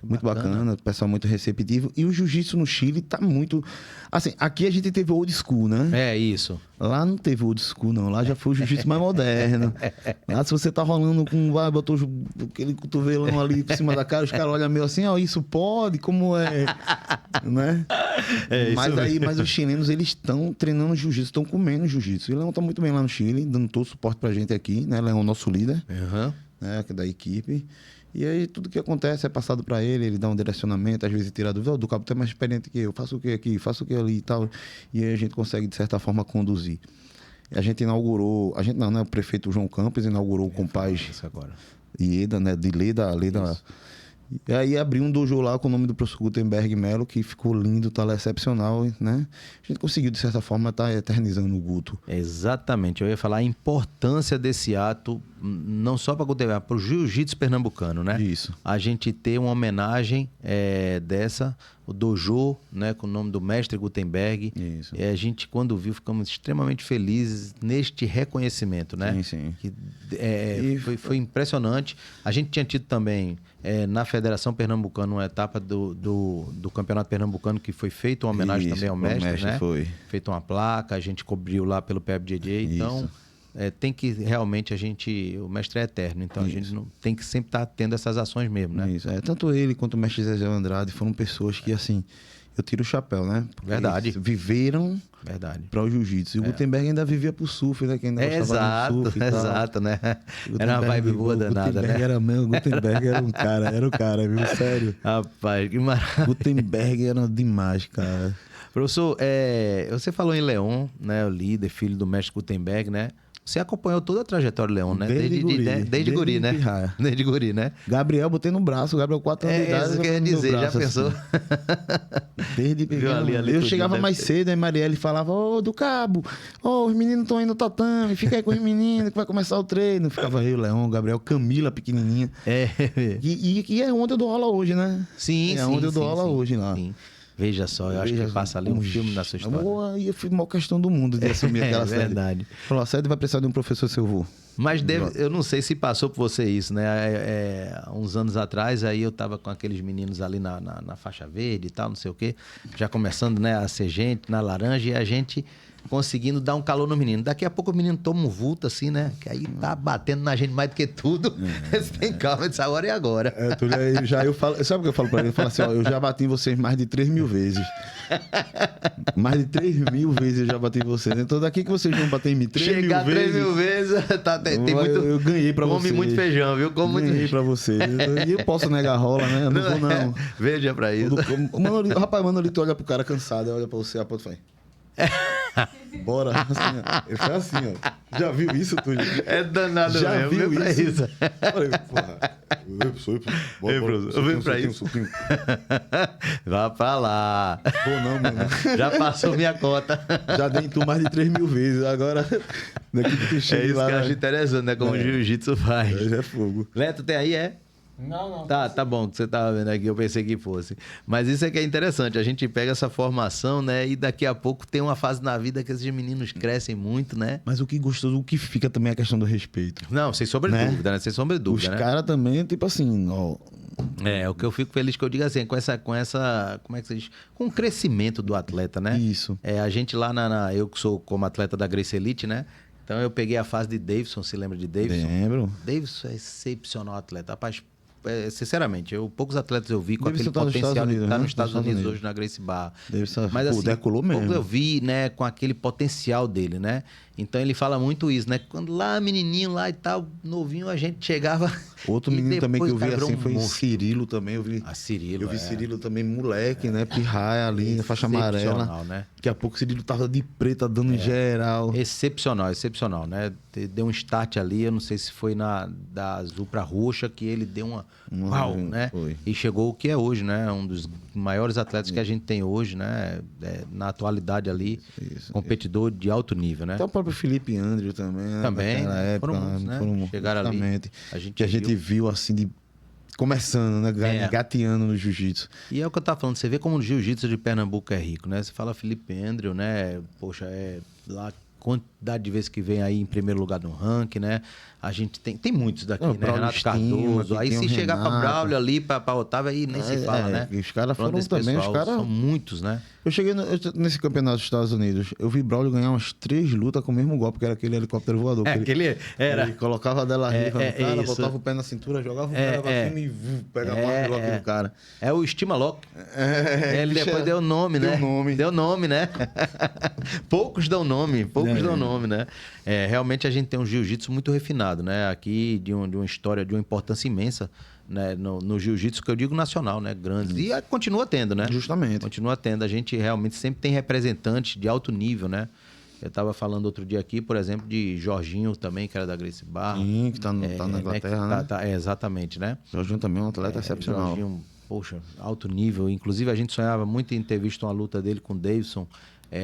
Muito bacana, o pessoal muito receptivo. E o jiu-jitsu no Chile tá muito... Assim, aqui a gente teve old school, né? Isso. Lá não teve old school, não. Lá já foi o jiu-jitsu mais moderno. Lá se você tá rolando com... botou aquele cotovelão ali por cima da cara, os caras olham meio assim, isso pode? Como é? Né? Mas os chilenos, eles estão treinando jiu-jitsu, estão comendo jiu-jitsu. E o Leão tá muito bem lá no Chile, dando todo o suporte pra gente aqui, né? Leão é o nosso líder, né? Da equipe. E aí tudo que acontece é passado para ele dá um direcionamento, às vezes tira a dúvida, do cabo tu é mais experiente que eu, faço o que aqui, faço o que ali e tal. E aí a gente consegue, de certa forma, conduzir. E a gente inaugurou, o prefeito João Campos inaugurou com paz Ieda, né, de Leda. E aí abriu um dojo lá com o nome do professor Gutenberg Melo, que ficou lindo, tá lá excepcional, né? A gente conseguiu, de certa forma, estar eternizando o Guto. Exatamente. Eu ia falar a importância desse ato, não só para Gutenberg, para o jiu-jitsu pernambucano, né? Isso. A gente ter uma homenagem dessa o dojo, né, com o nome do mestre Gutenberg. Isso. E a gente, quando viu, ficamos extremamente felizes neste reconhecimento, né? Sim, sim. Que, foi impressionante. A gente tinha tido também na Federação Pernambucana uma etapa do Campeonato Pernambucano que foi feita uma homenagem também ao mestre, né? Foi. Feita uma placa, a gente cobriu lá pelo PEBJJ. Então, tem que realmente o mestre é eterno, então a gente não tem que sempre estar tendo essas ações mesmo, né? Isso. Tanto ele quanto o mestre Zezé Andrade foram pessoas que, assim, eu tiro o chapéu, né? Porque Verdade. eles viveram para o jiu-jitsu. E o Gutenberg ainda vivia pro surf, né? Que ainda gostava do surf e tal. Exato, né? Era uma vibe boa danada, né? Gutenberg era o cara, viu? Sério. Rapaz, que maravilha. Gutenberg era demais, cara. Professor, você falou em Leon, né? O líder, filho do mestre Gutenberg, né? Você acompanhou toda a trajetória do Leon, né? Desde guri, né? pirraia. Desde guri, né? Gabriel, botei no braço. Gabriel, 4 anos de idade. Isso que eu ia dizer, já pensou? Desde pequeno. Ali Eu chegava mais cedo, aí Marielle falava, do Cabo, os meninos estão indo no tatame, fica aí com os meninos que vai começar o treino. Ficava eu, Leon, Gabriel, Camila, pequenininha. E é onde eu dou aula hoje, né? Sim, é onde eu dou aula hoje lá. Sim. Veja só, eu acho que passa ali um filme na sua história. E eu fui a maior questão do mundo de assumir aquela sede. É verdade. Falou, a sede vai precisar de um professor seu avô. Mas eu não sei se passou por você isso, né? Uns anos atrás, aí eu tava com aqueles meninos ali na faixa verde e tal, não sei o quê, já começando, né, a ser gente na laranja, e a gente conseguindo dar um calor no menino. Daqui a pouco o menino toma um vulto assim, né? Que aí tá batendo na gente mais do que tudo. Você tem calma, essa hora e agora. Eu falo, sabe o que eu falo pra ele? Eu falo assim, eu já bati em vocês mais de 3.000 vezes. Mais de 3.000 vezes eu já bati em vocês. Então daqui que vocês vão bater em mim 3.000 vezes... Chegar 3.000 vezes, tem muito... Eu ganhei pra vocês. Come muito feijão, viu? Ganhei pra vocês. E eu posso negar rola, né? Eu não vou, não. Veja pra isso. Rapaz, Manolito olha pro cara cansado, olha pra você, a ponto faz... Bora, assim, ó. Foi assim, ó. Já viu isso, Túlio? É danado já mesmo. Viu pra isso. Falei, porra. Vem pra isso. Vá pra lá. Vou não, mano. Já passou minha cota. Já dei em tu mais de 3.000 vezes. Agora, daqui que tu chega isso lá... que eu acho interessante, né? Como o jiu-jitsu faz. É fogo. Leto, tem aí, Não. Tá bom, que você tava vendo aqui, eu pensei que fosse. Mas isso é que é interessante, a gente pega essa formação, né? E daqui a pouco tem uma fase na vida que esses meninos crescem muito, né? Mas o que gostoso, o que fica também é a questão do respeito. Não, sem sombra de dúvida, né? Sem sombra de dúvida, Os caras também, tipo assim, ó... O que eu fico feliz que eu digo assim, com essa, como é que se diz? Com o crescimento do atleta, né? Isso. A gente lá eu que sou como atleta da Grace Elite, né? Então eu peguei a fase de Davidson, se lembra de Davidson? Lembro. Davidson é excepcional atleta, rapaz. Sinceramente, poucos atletas eu vi com Davidson aquele potencial de estar nos Estados Unidos Unidos hoje na Gracie Barra. Davidson, mas assim, decolou mesmo. poucos eu vi, né, com aquele potencial dele, né? Então ele fala muito isso, né? Quando lá menininho lá e tal, novinho, a gente chegava. Outro menino também que eu vi assim foi monstro. Cirilo também, eu vi. Cirilo. Eu vi Cirilo também, moleque, né? Pirraia ali, na faixa amarela. Né? Daqui a pouco o Cirilo tava de preta, dando em geral. Excepcional, né? Deu um start ali, eu não sei se foi da azul pra roxa, que ele deu uma uau, né? Foi. E chegou o que é hoje, né? Um dos maiores atletas que a gente tem hoje, né? Na atualidade ali, competidor de alto nível, né? Até o próprio Felipe Andrew também, né? Também, naquela época, foram muitos, né? Chegaram ali. A gente viu assim, começando, né? Gateando no jiu-jitsu. E é o que eu tava falando, você vê como o jiu-jitsu de Pernambuco é rico, né? Você fala Felipe Andrew, né? Poxa, lá quantidade de vezes que vem aí em primeiro lugar no ranking, né? A gente tem muitos daqui, né? Renato Cardoso. Aí se chegar para Braulio ali, para Otávio, aí nem se fala, né? Os caras foram também, são muitos, né? Eu cheguei nesse campeonato dos Estados Unidos, eu vi Braulio ganhar umas 3 lutas com o mesmo golpe, que era aquele helicóptero voador. Ele colocava a dela riva no cara, botava o pé na cintura, jogava o cara pra cima e pegava o golpe do cara. É o Estima Lock. Ele depois deu nome, né? Deu nome, né? Poucos dão nome, né? Realmente a gente tem um jiu-jitsu muito refinado, né? Aqui de uma história, de uma importância imensa, né? No jiu-jitsu, que eu digo nacional, né? Grande. E continua tendo, né? Justamente. Continua tendo. A gente realmente sempre tem representantes de alto nível, né? Eu estava falando outro dia aqui, por exemplo, de Jorginho também, que era da Gracie Barra. Sim, que tá na Inglaterra, né? Exatamente, né? Jorginho também é um atleta excepcional. Jorginho, poxa, alto nível. Inclusive, a gente sonhava muito em ter visto uma luta dele com o Davidson.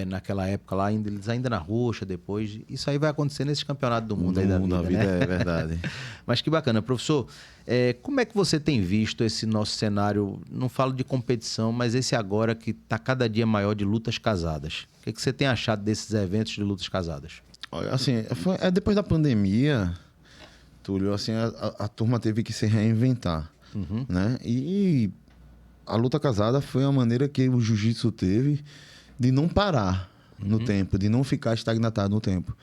naquela época lá, eles ainda na roxa depois. Isso aí vai acontecer nesse campeonato do mundo aí Do mundo da vida, né? é verdade. Mas que bacana. Professor, como é que você tem visto esse nosso cenário, não falo de competição, mas esse agora que está cada dia maior de lutas casadas? O que você tem achado desses eventos de lutas casadas? Olha, assim, depois da pandemia, Túlio, assim, a turma teve que se reinventar, né? E a luta casada foi a maneira que o jiu-jitsu teve de não parar no tempo, de não ficar estagnado no tempo.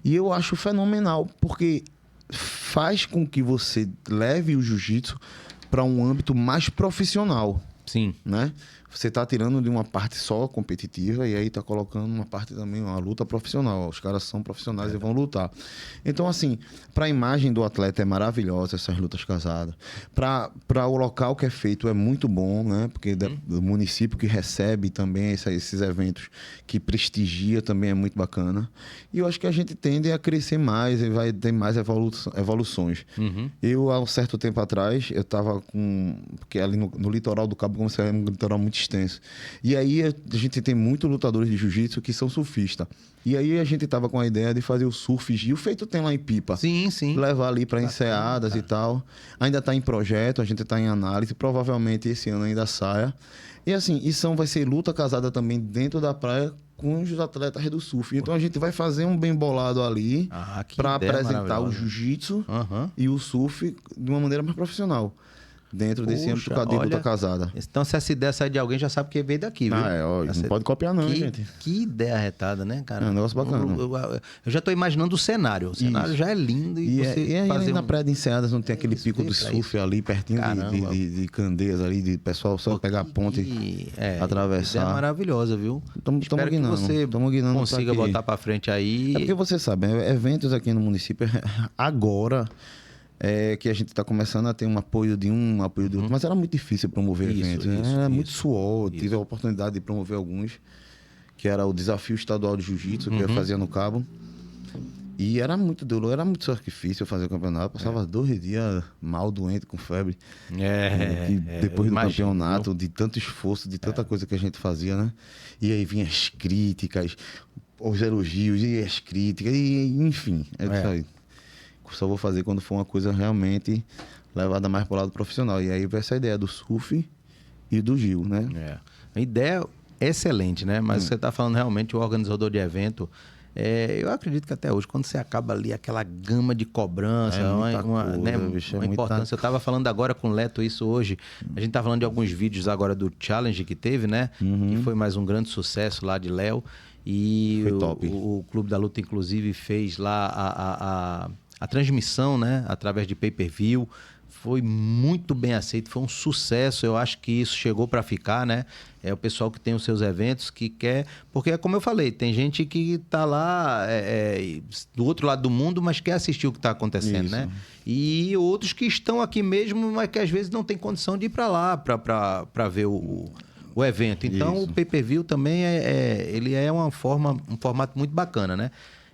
E eu acho fenomenal, porque faz com que você leve o jiu-jitsu para um âmbito mais profissional. Sim. Né? Você está tirando de uma parte só competitiva e aí está colocando uma parte também, uma luta profissional. Os caras são profissionais e vão lutar. Então, assim, para a imagem do atleta é maravilhosa essas lutas casadas. Para o local que é feito é muito bom, né? Porque do município que recebe também esses eventos, que prestigia também é muito bacana. E eu acho que a gente tende a crescer mais e vai ter mais evoluções. Eu, há um certo tempo atrás, eu estava com... Porque ali no litoral do Cabo, como você é um litoral muito extenso. E aí a gente tem muitos lutadores de jiu-jitsu que são surfistas. E aí a gente tava com a ideia de fazer o surf Gil, feito tem lá em Pipa. Sim, sim. Levar ali para enseadas e tal. Ainda está em projeto, a gente está em análise. Provavelmente esse ano ainda saia. E assim, vai ser luta casada também dentro da praia com os atletas do surf. Então a gente vai fazer um bem bolado ali para apresentar o jiu-jitsu e o surf de uma maneira mais profissional. Dentro desse âmbito de luta casada. Então, se essa ideia sair de alguém, já sabe que veio daqui, viu? Não pode copiar não, gente. Que ideia arretada, né, cara? É um negócio bacana. Eu já tô imaginando o cenário. O cenário já é lindo. E aí na Praia de Enseadas não tem aquele pico do surf ali, pertinho de Candeias ali, de pessoal só pegar a ponte e atravessar. É maravilhosa, viu? Espero que você consiga botar pra frente aí. É porque você sabe, eventos aqui no município, agora... que a gente está começando a ter um apoio de um apoio do outro, mas era muito difícil promover eventos, era muito suor. Tive a oportunidade de promover alguns, que era o Desafio Estadual de Jiu-Jitsu, que eu fazia no Cabo, e era muito duro, era muito sacrifício fazer o campeonato, passava 2 dias mal, doente, com febre, depois do campeonato, de tanto esforço, de tanta coisa que a gente fazia, né? E aí vinham as críticas, os elogios, e as críticas, e enfim, isso aí. Só vou fazer quando for uma coisa realmente levada mais para o lado profissional. E aí vai essa ideia do surf e do Gil, né? A ideia é excelente, né? Mas você está falando realmente, o organizador de evento, eu acredito que até hoje, quando você acaba ali aquela gama de cobrança, uma importância. Eu estava falando agora com o Leto isso hoje. A gente está falando de alguns vídeos agora do challenge que teve, né? Que foi mais um grande sucesso lá de Léo. E o Clube da Luta, inclusive, fez lá a transmissão, né, através de pay-per-view, foi muito bem aceito, foi um sucesso. Eu acho que isso chegou para ficar, né? É o pessoal que tem os seus eventos, que quer... Porque, como eu falei, tem gente que tá lá do outro lado do mundo, mas quer assistir o que está acontecendo, né? E outros que estão aqui mesmo, mas que às vezes não tem condição de ir para lá para ver o evento. Então, o pay-per-view também ele é um formato muito bacana, né?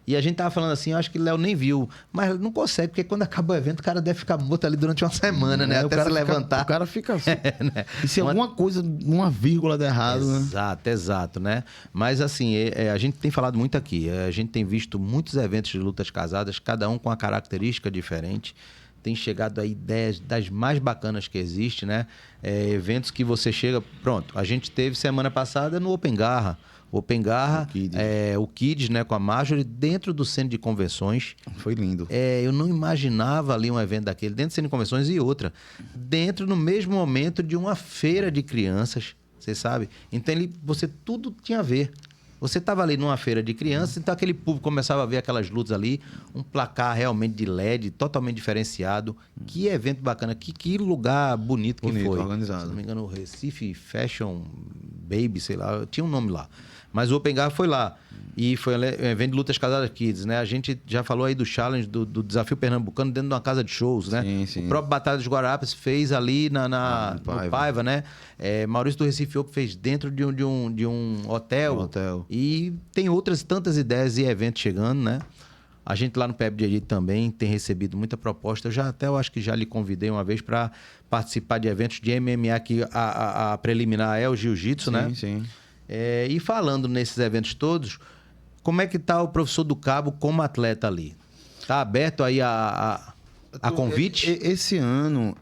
E a gente tava falando assim, eu acho que o Léo nem viu, mas não consegue, porque quando acaba o evento, o cara deve ficar morto ali durante uma semana, né? Até se levantar. O cara fica assim. Né? E se alguma coisa, uma vírgula der errado, né? Exato, né? Mas assim, a gente tem falado muito aqui, a gente tem visto muitos eventos de lutas casadas, cada um com uma característica diferente. Tem chegado a ideias das mais bacanas que existe, né? Eventos que você chega... Pronto, a gente teve semana passada no Open Garra. Open Garra, o Kids, né, com a Marjorie, dentro do centro de convenções. Foi lindo. Eu não imaginava ali um evento daquele, dentro do centro de convenções e outra. Dentro, no mesmo momento, de uma feira de crianças, você sabe? Então, você tudo tinha a ver. Você estava ali numa feira de crianças, então aquele público começava a ver aquelas lutas ali, um placar realmente de LED, totalmente diferenciado. Que evento bacana, que lugar bonito que foi. Organizado. Se não me engano, o Recife Fashion Baby, sei lá, tinha um nome lá. Mas o Open Garra foi lá. E foi um evento de lutas casadas kids, né? A gente já falou aí do challenge, do Desafio Pernambucano dentro de uma casa de shows, né? Sim. O próprio Batalha dos Guararapes fez ali no Paiva, né? Maurício do Recife Open fez dentro de um hotel. E tem outras tantas ideias e eventos chegando, né? A gente lá no PEBJJ também tem recebido muita proposta. Eu acho que já lhe convidei uma vez para participar de eventos de MMA, que a preliminar é o jiu-jitsu, né? Sim. E falando nesses eventos todos, como é que tá o professor do Cabo como atleta ali? Tá aberto aí a convite? Esse ano,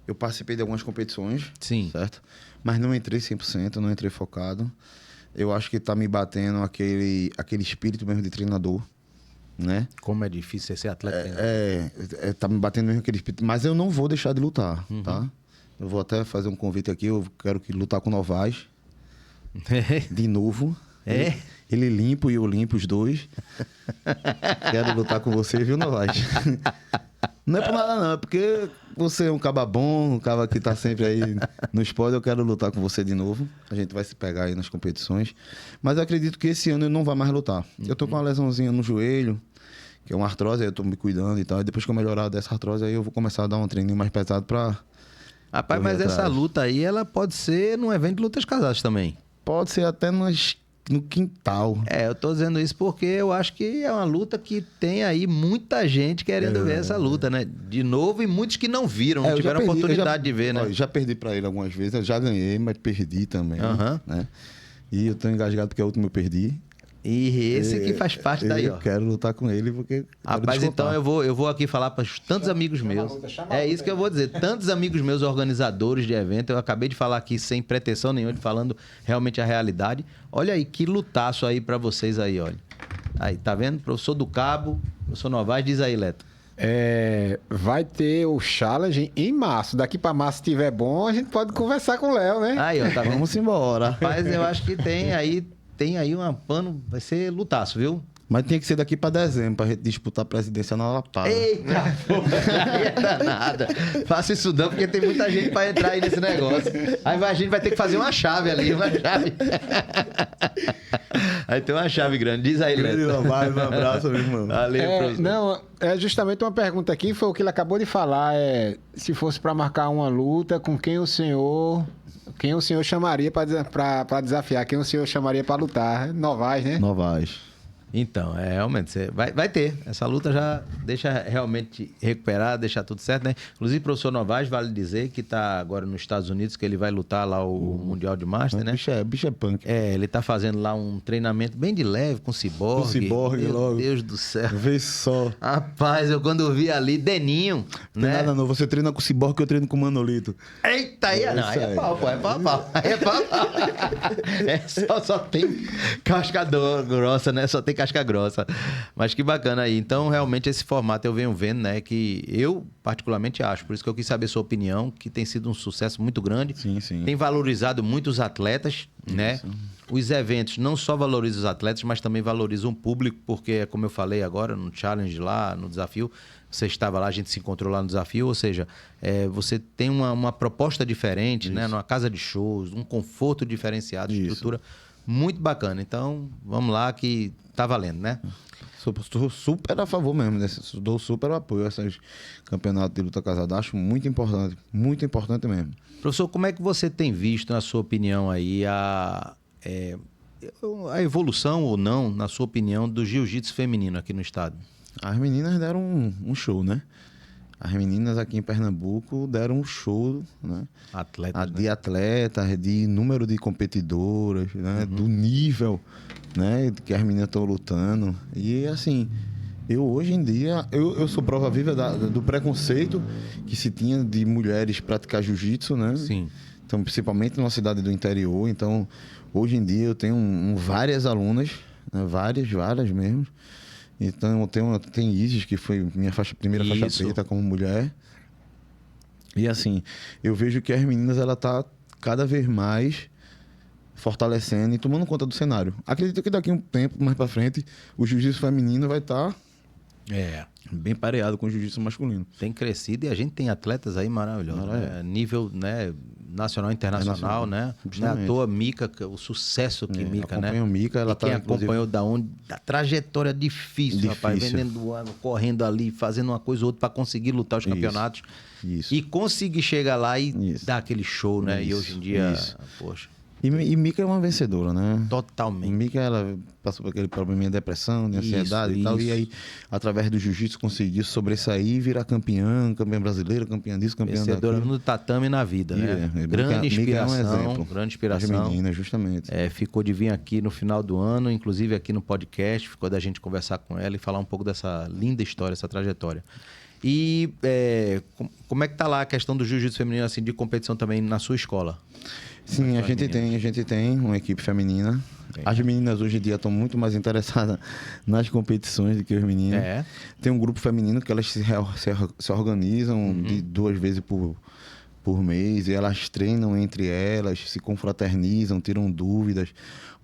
eu participei de algumas competições, Sim. certo? Mas não entrei 100%, não entrei focado. Eu acho que tá me batendo aquele espírito mesmo de treinador, né? Como é difícil ser atleta. Tá me batendo mesmo aquele espírito. Mas eu não vou deixar de lutar, tá? Eu vou até fazer um convite aqui, eu quero lutar com o Novaes. De novo. Ele limpo e eu limpo os dois. Quero lutar com você, viu, Novaes? Não é por nada, não. É porque você é um caba bom, um caba que tá sempre aí no esporte. Eu quero lutar com você de novo. A gente vai se pegar aí nas competições. Mas eu acredito que esse ano eu não vai mais lutar. Eu tô com uma lesãozinha no joelho, que é uma artrose, aí eu tô me cuidando e tal. E depois que eu melhorar dessa artrose, aí eu vou começar a dar um treininho mais pesado pra... Rapaz, mas essa luta aí, ela pode ser num evento de lutas casadas também. Pode ser até no quintal. Eu tô dizendo isso porque eu acho que é uma luta que tem aí muita gente querendo ver essa luta, né? De novo, e muitos que não viram, não tiveram oportunidade de ver, né? Eu já perdi pra ele algumas vezes, eu já ganhei, mas perdi também, né? E eu tô engasgado porque a última eu perdi. E esse que faz parte daí, ó. Eu quero lutar com ele porque... Rapaz, então eu vou aqui falar para tantos amigos meus. Isso que eu vou dizer. Tantos amigos meus, organizadores de evento, eu acabei de falar aqui sem pretensão nenhuma, falando realmente a realidade. Olha aí, que lutaço aí para vocês aí, olha. Aí, tá vendo? Professor do Cabo, professor Novaes, diz aí, Leto. Vai ter o challenge em março. Daqui para março, se tiver bom, a gente pode conversar com o Léo, né? Aí, ó, tá vendo? Vamos embora. Rapaz, eu acho que tem aí um pano, vai ser lutaço, viu? Mas tem que ser daqui pra dezembro, pra gente disputar a presidência na Lapada. Eita, porra, aí é danada. Faça isso não, porque tem muita gente pra entrar aí nesse negócio. Aí a gente vai ter que fazer uma chave ali, uma chave. Aí tem uma chave grande. Diz aí, Leto. Um abraço, meu irmão. Valeu, professor. Não, é justamente uma pergunta aqui, foi o que ele acabou de falar. Se fosse para marcar uma luta, com quem o senhor chamaria para desafiar? Quem o senhor chamaria para lutar? Novaes, né? Novaes. Então, realmente, vai ter. Essa luta já deixa realmente recuperar, deixar tudo certo, né? Inclusive, o professor Novaes, vale dizer que está agora nos Estados Unidos, que ele vai lutar lá o Mundial de Master, né? Bicho é punk. Ele tá fazendo lá um treinamento bem de leve, com ciborgue. Com ciborgue logo. Meu Deus do céu. Vê só. Rapaz, quando vi ali, Deninho, Não né? tem nada não, você treina com ciborgue, eu treino com Manolito. Eita, aí é pau, pô, é pau. Só tem casca grossa, né? Só tem casca grossa. Mas que bacana aí. Então, realmente, esse formato eu venho vendo, né? Que eu, particularmente, acho. Por isso que eu quis saber a sua opinião, que tem sido um sucesso muito grande. Sim, sim. Tem valorizado muito os atletas, né? Os eventos não só valorizam os atletas, mas também valorizam o público, porque, como eu falei agora, no challenge lá, no desafio, você estava lá, a gente se encontrou lá no desafio, ou seja, você tem uma proposta diferente, né? Numa casa de shows, um conforto diferenciado, estrutura muito bacana. Então, vamos lá que tá valendo, né? Sou super a favor mesmo, dou super apoio a esses campeonatos de luta casada. Acho muito importante mesmo. Professor, como é que você tem visto, na sua opinião aí, a evolução ou não, na sua opinião, do jiu-jitsu feminino aqui no estado? As meninas deram um show, né? As meninas aqui em Pernambuco deram um show, né? De atletas, de número de competidoras, né? Do nível, né? Que as meninas estão lutando. E assim, eu hoje em dia, eu sou prova viva do preconceito que se tinha de mulheres praticar jiu-jitsu, né? Sim. Então, principalmente numa cidade do interior. Então, hoje em dia eu tenho várias alunas, né? Várias mesmo. Então, tem Isis, que foi minha primeira faixa preta como mulher. E assim, eu vejo que as meninas, ela tá cada vez mais fortalecendo e tomando conta do cenário. Acredito que daqui a um tempo, mais pra frente, o jiu-jitsu feminino vai estar bem pareado com o jiu-jitsu masculino. Tem crescido e a gente tem atletas aí maravilhosos. Né? Nível, né, nacional e internacional, né? Não é à toa Mica, o sucesso que Mica, né? Mica, ela quem acompanhou da trajetória difícil, rapaz, vendendo ano, correndo ali, fazendo uma coisa ou outra para conseguir lutar os campeonatos. Isso. E conseguir chegar lá e dar aquele show, né? E hoje em dia, poxa. E Mika é uma vencedora, né? Totalmente. Mika, ela passou por aquele probleminha de depressão, de ansiedade e tal. Isso. E aí, através do jiu-jitsu, conseguiu sobressair e virar campeã brasileira, campeã disso, campeã Vencedora daquilo. no tatame e na vida, né? Mika Grande é um inspiração, exemplo. grande As inspiração. meninas, justamente. Ficou de vir aqui no final do ano, inclusive aqui no podcast, ficou da gente conversar com ela e falar um pouco dessa linda história, essa trajetória. E como é que tá lá a questão do jiu-jitsu feminino, assim, de competição também na sua escola? Sim, a gente tem uma equipe feminina. As meninas hoje em dia estão muito mais interessadas nas competições do que os meninos. Tem um grupo feminino que elas se organizam de 2 vezes por mês, e elas treinam entre elas, se confraternizam, tiram dúvidas,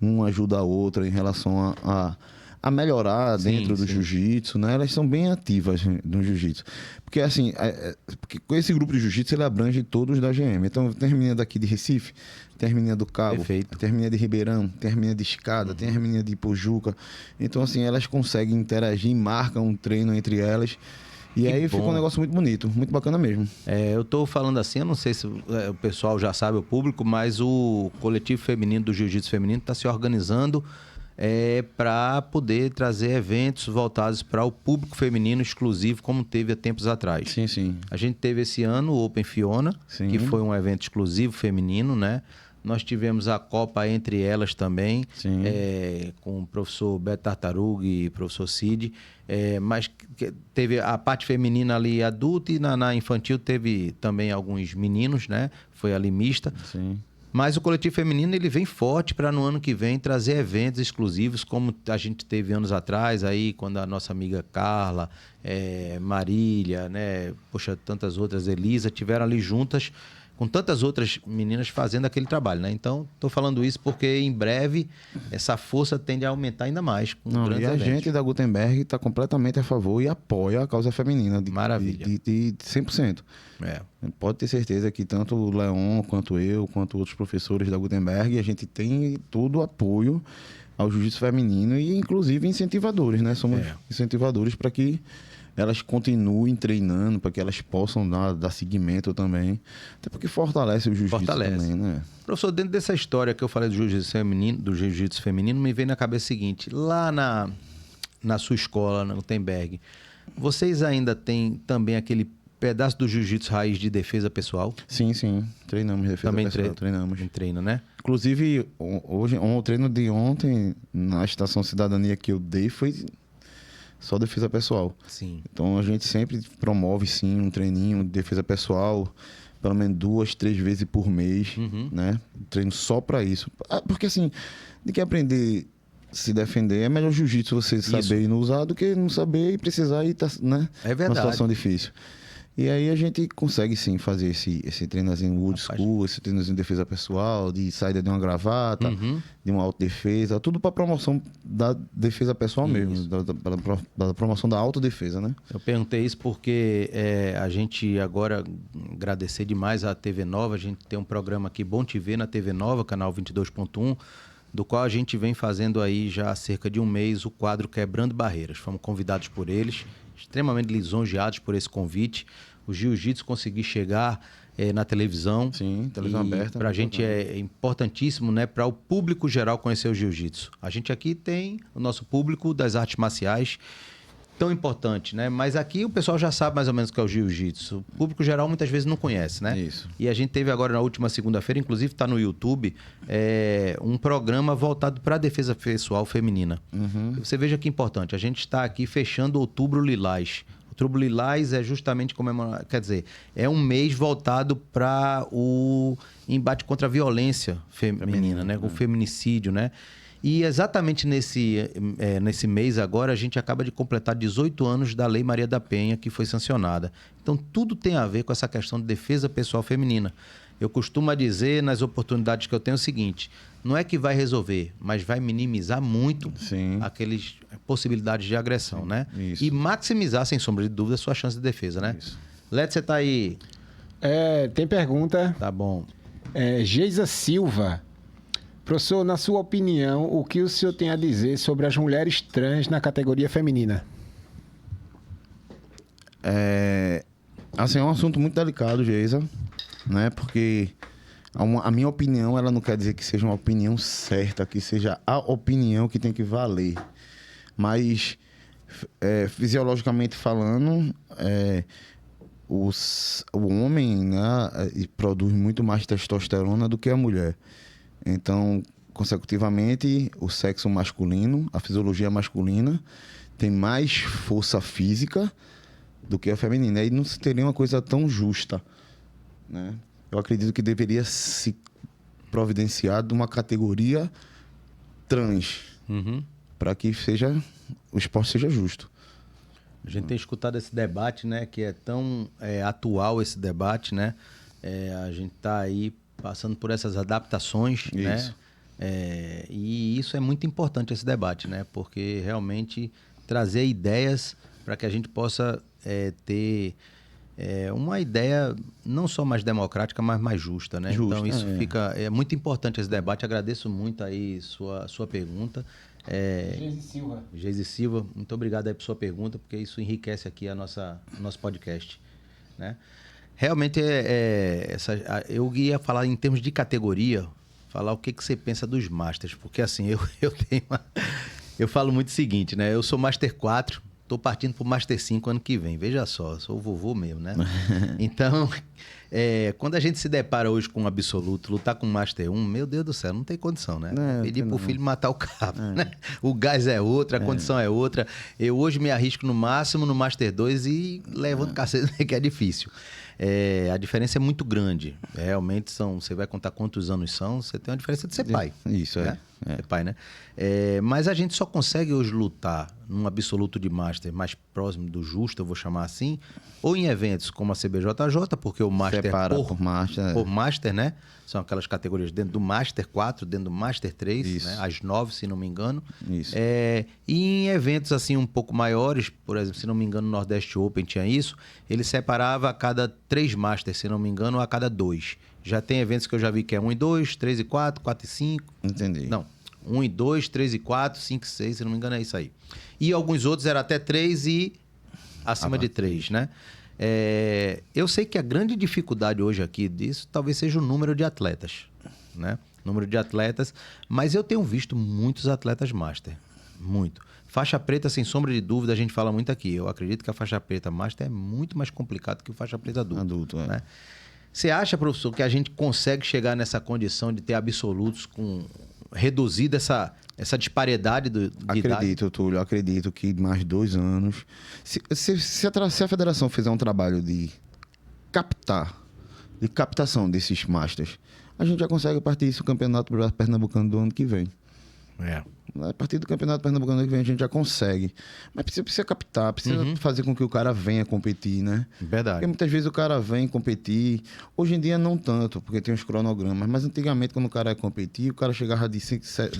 uma ajuda a outra em relação a melhorar dentro do jiu-jitsu, né? Elas são bem ativas no jiu-jitsu. Porque, assim, porque com esse grupo de jiu-jitsu, ele abrange todos da GM. Então, tem as meninas daqui de Recife, tem as meninas do Cabo, Perfeito. tem as meninas de Ribeirão, tem as meninas de Escada, tem as meninas de Pojuca. Então, assim, elas conseguem interagir, marcam um treino entre elas. E aí fica um negócio muito bonito, muito bacana mesmo. Eu tô falando assim, eu não sei se o pessoal já sabe, o público, mas o coletivo feminino do jiu-jitsu feminino está se organizando para poder trazer eventos voltados para o público feminino exclusivo, como teve há tempos atrás. Sim, sim. A gente teve esse ano o Open Fiona, que foi um evento exclusivo feminino, né? Nós tivemos a Copa Entre Elas também, com o professor Beto Tartaruga e o professor Cid. Mas teve a parte feminina ali adulta, e na infantil teve também alguns meninos, né? Foi ali mista. Sim. Mas o coletivo feminino ele vem forte para no ano que vem trazer eventos exclusivos, como a gente teve anos atrás, aí quando a nossa amiga Carla, Marília, né? Poxa, tantas outras, Elisa, tiveram ali juntas com tantas outras meninas fazendo aquele trabalho, né? Então, estou falando isso porque em breve essa força tende a aumentar ainda mais. Com grandes eventos. Gente da Gutenberg está completamente a favor e apoia a causa feminina. Maravilha. De 100%. Pode ter certeza que tanto o Leon, quanto eu, quanto outros professores da Gutenberg, a gente tem todo o apoio ao jiu-jitsu feminino e, inclusive, incentivadores, né? Somos incentivadores para que elas continuem treinando, para que elas possam dar seguimento também. Até porque fortalece o jiu-jitsu também, né? Professor, dentro dessa história que eu falei do jiu-jitsu feminino, me veio na cabeça o seguinte: lá na sua escola, no Gutenberg, vocês ainda têm também aquele pedaço do jiu-jitsu raiz de defesa pessoal? Sim, sim. Treinamos defesa também pessoal. Treinamos. Treina, né? Inclusive, o treino de ontem, na Estação Cidadania que eu dei, foi só defesa pessoal. Sim. Então, a gente sempre promove, sim, um treininho de defesa pessoal, pelo menos 2, 3 vezes por mês, né? Treino só para isso. Porque, assim, de que aprender a se defender, é melhor jiu-jitsu você saber e não usar do que não saber e precisar e tá, né? É verdade. Uma situação difícil. E aí a gente consegue, sim, fazer esse treinozinho old school, esse treinozinho de defesa pessoal, de saída de uma gravata, de uma autodefesa, tudo para promoção da defesa pessoal mesmo, da promoção da autodefesa, né? Eu perguntei isso porque a gente agora, agradecer demais à TV Nova, a gente tem um programa aqui, Bom Te Ver, na TV Nova, canal 22.1, do qual a gente vem fazendo aí já há cerca de um mês o quadro Quebrando Barreiras. Fomos convidados por eles, extremamente lisonjeados por esse convite. O jiu-jitsu conseguir chegar na televisão. Sim, televisão aberta. Para a gente é importantíssimo, né? Para o público geral conhecer o jiu-jitsu. A gente aqui tem o nosso público das artes marciais, tão importante, né? Mas aqui o pessoal já sabe mais ou menos o que é o jiu-jitsu. O público geral muitas vezes não conhece, né? Isso. E a gente teve agora na última segunda-feira, inclusive está no YouTube, um programa voltado para a defesa pessoal feminina. Você veja que importante, a gente está aqui fechando Outubro Lilás. Outubro Lilás é justamente comemorar, quer dizer, é um mês voltado para o embate contra a violência feminina, né? O feminicídio, né? E exatamente nesse mês agora, a gente acaba de completar 18 anos da Lei Maria da Penha, que foi sancionada. Então, tudo tem a ver com essa questão de defesa pessoal feminina. Eu costumo dizer, nas oportunidades que eu tenho, o seguinte: não é que vai resolver, mas vai minimizar muito aquelas possibilidades de agressão, né? Isso. E maximizar, sem sombra de dúvida, a sua chance de defesa, né? Isso. Leto, você está aí? Tem pergunta. Tá bom. Geisa Silva. Professor, na sua opinião, o que o senhor tem a dizer sobre as mulheres trans na categoria feminina? Assim, é um assunto muito delicado, Geisa, né? Porque A minha opinião, ela não quer dizer que seja uma opinião certa, que seja a opinião que tem que valer. Mas, fisiologicamente falando, o homem, né, produz muito mais testosterona do que a mulher. Então, consecutivamente, o sexo masculino, a fisiologia masculina, tem mais força física do que a feminina. E não seria uma coisa tão justa, né? Eu acredito que deveria se providenciar de uma categoria trans, para que o esporte seja justo. A gente tem escutado esse debate, né? Que é tão atual esse debate, né? A gente está aí passando por essas adaptações, né? E isso é muito importante, esse debate, né? Porque realmente trazer ideias para que a gente possa ter uma ideia não só mais democrática, mas mais justa, né? Justa, então isso é muito importante, esse debate. Agradeço muito aí sua pergunta. Geise Silva, muito obrigado aí por sua pergunta, porque isso enriquece aqui o nosso podcast, né? Realmente eu ia falar em termos de categoria, falar o que você pensa dos Masters, porque assim, eu falo muito o seguinte, né? Eu sou Master 4, tô partindo pro Master 5 ano que vem, veja só, sou o vovô mesmo, né? Então, quando a gente se depara hoje com um absoluto, lutar com o Master 1, meu Deus do céu, não tem condição, né? Pedir pro filho matar o cabo, né? O gás é outra, a condição é outra. Eu hoje me arrisco no máximo no Master 2 e levanto cacete, que é difícil. A diferença é muito grande. Realmente você vai contar quantos anos são, você tem uma diferença de ser pai. Isso, né? Ser pai, né? Mas a gente só consegue hoje lutar num absoluto de Master mais próximo do justo, eu vou chamar assim, ou em eventos como a CBJJ, porque o Master por Master, né? São aquelas categorias dentro do Master 4, dentro do Master 3, né? As 9, se não me engano. Isso. E em eventos assim um pouco maiores, por exemplo, se não me engano, o Nordeste Open tinha isso, ele separava a cada 3 Masters, se não me engano, a cada 2. Já tem eventos que eu já vi que é 1 e 2, 3 e 4, 4 e 5. Entendi. Não, 1 e 2, 3 e 4, 5 e 6, se não me engano é isso aí. E alguns outros era até 3 e acima de 3, né? Eu sei que a grande dificuldade hoje aqui disso talvez seja o número de atletas, né? Número de atletas, mas eu tenho visto muitos atletas Master, muito. Faixa preta, sem sombra de dúvida, a gente fala muito aqui. Eu acredito que a faixa preta Master é muito mais complicado que o faixa preta adulto. É. Né? Você acha, professor, que a gente consegue chegar nessa condição de ter absolutos com reduzida essa disparidade de idade? Acredito, Túlio, acredito que mais 2 anos... Se a federação fizer um trabalho de captação desses Masters, a gente já consegue partir isso do Campeonato Pernambucano do ano que vem. A partir do Campeonato Pernambucano do ano que vem a gente já consegue. Mas precisa captar, precisa fazer com que o cara venha competir, né? Verdade. Porque muitas vezes o cara vem competir. Hoje em dia não tanto, porque tem os cronogramas. Mas antigamente, quando o cara ia competir, o cara chegava de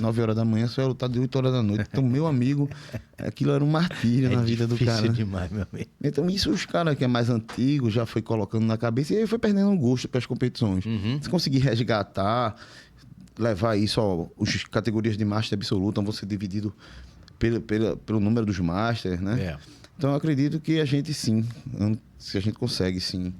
9 horas da manhã, só ia lutar de 8 horas da noite. Então, meu amigo, aquilo era um martírio na vida do cara. É difícil demais, meu amigo. Então, isso os caras que é mais antigo já foi colocando na cabeça e aí foi perdendo o gosto para as competições. Se conseguir resgatar, levar isso, as categorias de Master absoluta vão ser divididos pelo número dos Masters, né? Então, eu acredito que a gente sim, se a gente consegue sim,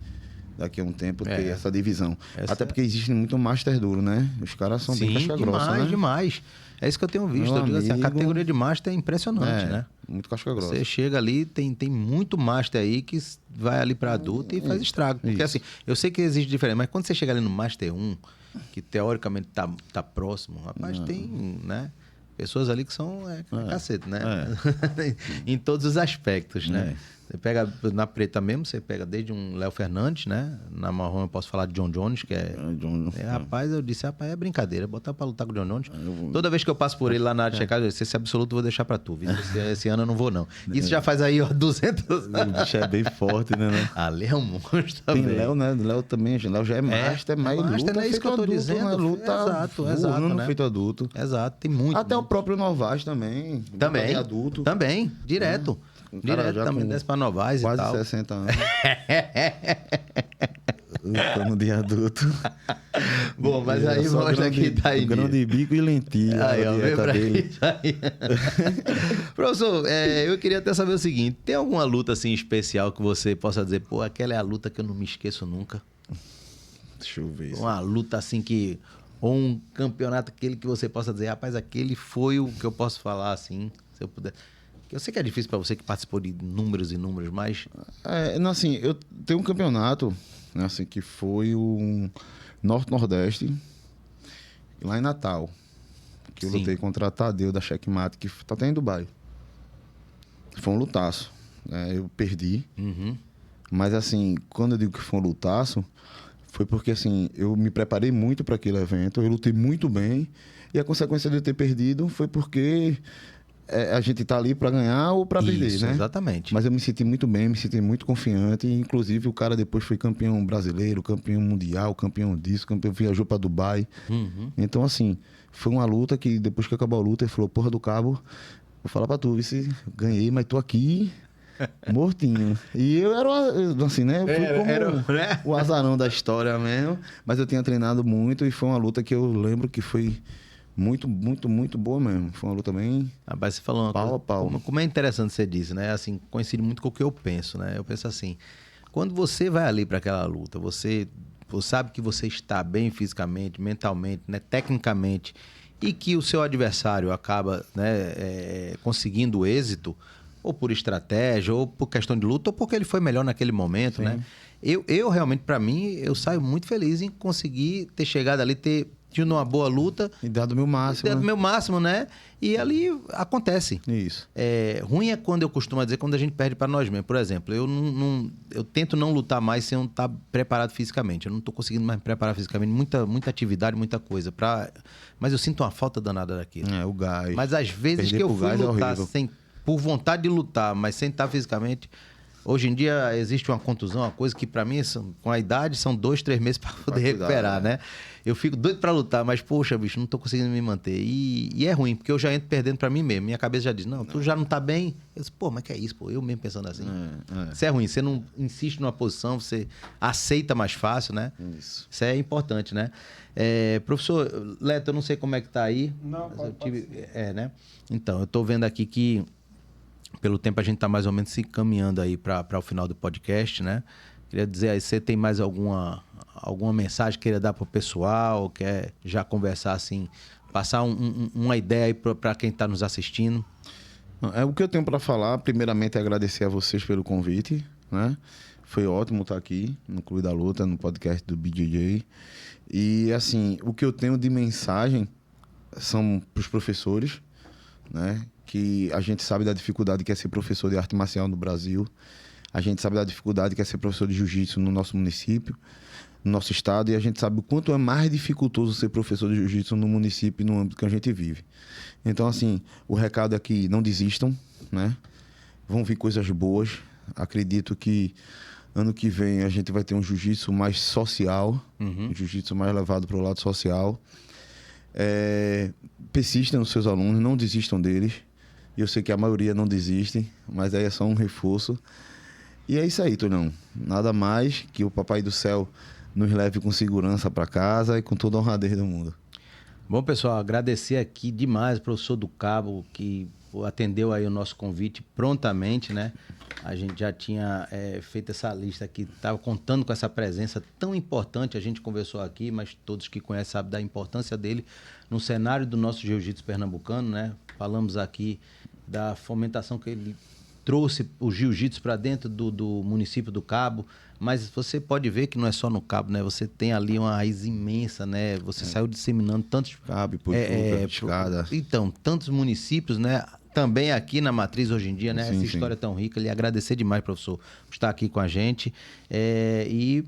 daqui a um tempo, ter essa divisão. Até porque existe muito Master duro, né? Os caras são bem casca grossa, né? Demais. É isso que eu tenho visto. Eu digo assim, a categoria de Master é impressionante, né? Muito casca grossa. Você chega ali, tem muito Master aí que vai ali para adulto e faz estrago. Porque assim, eu sei que existe diferença, mas quando você chega ali no Master 1, que teoricamente tá próximo, rapaz, tem, né? Pessoas ali que são cacete, né? Em todos os aspectos, né? Você pega na preta mesmo, você pega desde um Léo Fernandes, né? Na marrom eu posso falar de John Jones, que rapaz, eu disse, rapaz, é brincadeira, botar pra lutar com o John Jones. Toda vez que eu passo por ele lá na área de checagem, eu disse, esse absoluto eu vou deixar pra tu. Esse ano eu não vou, não. Isso já faz aí, ó, 200 anos. O bicho é bem forte, né? Ali é um monstro também. Tem Léo, né? Léo também, Léo já é Master, mas luta é isso que eu tô adulto, dizendo. Né? Luta exato, né? Feito adulto. Exato, tem muito. Até o próprio Novaes também. Também, adulto. Também, direto. Direto também desce pra Novaes e tal. Quase 60 anos. Lutando de adulto. Bom, mas aí mostra que tá aí. Grão de bico e lentilha. Aí, ó, dele. Aí. Professor, eu queria até saber o seguinte: tem alguma luta assim especial que você possa dizer, pô, aquela é a luta que eu não me esqueço nunca? Deixa eu ver. Uma luta assim que... Ou um campeonato aquele que você possa dizer, rapaz, aquele foi o que eu posso falar assim, se eu puder. Eu sei que é difícil para você que participou de números e números, mas... Não, assim, eu tenho um campeonato, né, assim, que foi o Norte-Nordeste, lá em Natal. Que eu Sim. lutei contra a Tadeu da Checkmate, que tá até em Dubai. Foi um lutaço. Né? Eu perdi. Uhum. Mas, assim, quando eu digo que foi um lutaço, foi porque, assim, eu me preparei muito para aquele evento, eu lutei muito bem, e a consequência de eu ter perdido foi porque a gente tá ali para ganhar ou para perder, Isso, né? exatamente. Mas eu me senti muito bem, me senti muito confiante, e, inclusive o cara depois foi campeão brasileiro, campeão mundial, campeão disso, campeão, viajou para Dubai. Uhum. Então, assim, foi uma luta que depois que acabou a luta, ele falou, porra do Cabo, vou falar pra tu, se ganhei, mas tô aqui mortinho. E eu era, assim, né? Eu fui como né? o azarão da história mesmo, mas eu tinha treinado muito e foi uma luta que eu lembro que foi muito, muito, muito boa mesmo. Foi uma luta bem... Rapaz, você falou uma Pau coisa, a pau. como é interessante você disse, né? Assim, coincide muito com o que eu penso, né? Eu penso assim, quando você vai ali para aquela luta, você sabe que você está bem fisicamente, mentalmente, né? Tecnicamente, e que o seu adversário acaba, né, conseguindo êxito, ou por estratégia, ou por questão de luta, ou porque ele foi melhor naquele momento, Sim. né? Eu realmente, para mim, eu saio muito feliz em conseguir ter chegado ali, ter tido uma boa luta, E dado o meu máximo, do né? meu máximo, né? E ali acontece. Isso. Ruim é quando eu costumo dizer, quando a gente perde para nós mesmos. Por exemplo, eu tento não lutar mais sem eu estar preparado fisicamente. Eu não estou conseguindo mais me preparar fisicamente. Muita atividade, muita coisa. Mas eu sinto uma falta danada daquilo. O gás. Mas às vezes Perder que eu pro fui gás é lutar horrível. por vontade de lutar, mas sem estar fisicamente... Hoje em dia existe uma contusão, uma coisa que para mim, com a idade, são 2, 3 meses para poder cuidar, recuperar, né? né? Eu fico doido para lutar, mas poxa, bicho, não tô conseguindo me manter. E é ruim, porque eu já entro perdendo para mim mesmo. Minha cabeça já diz, não, tu já não tá bem. Eu disse, pô, mas que é isso, pô? Eu mesmo pensando assim. Isso é ruim, você não insiste numa posição, você aceita mais fácil, né? Isso. Isso é importante, né? Professor Leto, eu não sei como é que tá aí. Não, mas pode eu tive, ser. né? Então, eu tô vendo aqui que pelo tempo a gente está mais ou menos se encaminhando aí para o final do podcast, né? Queria dizer aí, você tem mais alguma mensagem que queira dar para o pessoal, quer já conversar assim, passar uma ideia aí para quem está nos assistindo? O que eu tenho para falar, primeiramente, é agradecer a vocês pelo convite, né? Foi ótimo estar aqui no Clube da Luta, no podcast do BJJ. E, assim, o que eu tenho de mensagem são para os professores, né? Que a gente sabe da dificuldade que é ser professor de arte marcial no Brasil. A gente sabe da dificuldade que é ser professor de jiu-jitsu no nosso município, no nosso estado. E a gente sabe o quanto é mais dificultoso ser professor de jiu-jitsu no município e no âmbito que a gente vive. Então, assim, o recado é que não desistam, né? Vão vir coisas boas. Acredito que ano que vem a gente vai ter um jiu-jitsu mais social, um jiu-jitsu mais levado para o lado social. Persistam nos seus alunos, não desistam deles. Eu sei que a maioria não desistem, mas aí é só um reforço. E é isso aí, Tonhão. Nada mais que o Papai do Céu nos leve com segurança para casa e com toda a honradez do mundo. Bom, pessoal, agradecer aqui demais ao professor do Cabo, que atendeu aí o nosso convite prontamente, né? A gente já tinha feito essa lista aqui, estava contando com essa presença tão importante. A gente conversou aqui, mas todos que conhecem sabem da importância dele no cenário do nosso jiu-jitsu pernambucano, né? Falamos aqui da fomentação que ele trouxe o jiu-jitsu para dentro do município do Cabo, mas você pode ver que não é só no Cabo, né? Você tem ali uma raiz imensa, né? Você saiu disseminando tantos... Cabo, Escada. Então, tantos municípios, né? Também aqui na Matriz hoje em dia, né? Sim, Essa sim. história tão rica. Lhe agradecer demais, professor, por estar aqui com a gente. E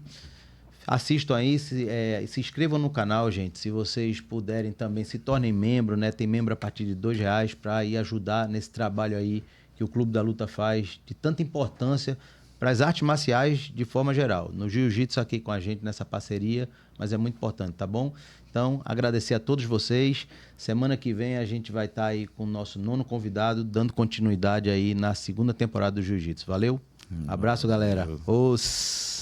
assistam aí, se inscrevam no canal, gente. Se vocês puderem também, se tornem membro, né? Tem membro a partir de R$2 para ir ajudar nesse trabalho aí que o Clube da Luta faz, de tanta importância para as artes marciais de forma geral. No jiu-jitsu aqui com a gente nessa parceria, mas é muito importante, tá bom? Então, agradecer a todos vocês. Semana que vem a gente vai estar aí com o nosso 9º convidado, dando continuidade aí na 2ª temporada do Jiu-Jitsu. Valeu? Abraço, galera. Os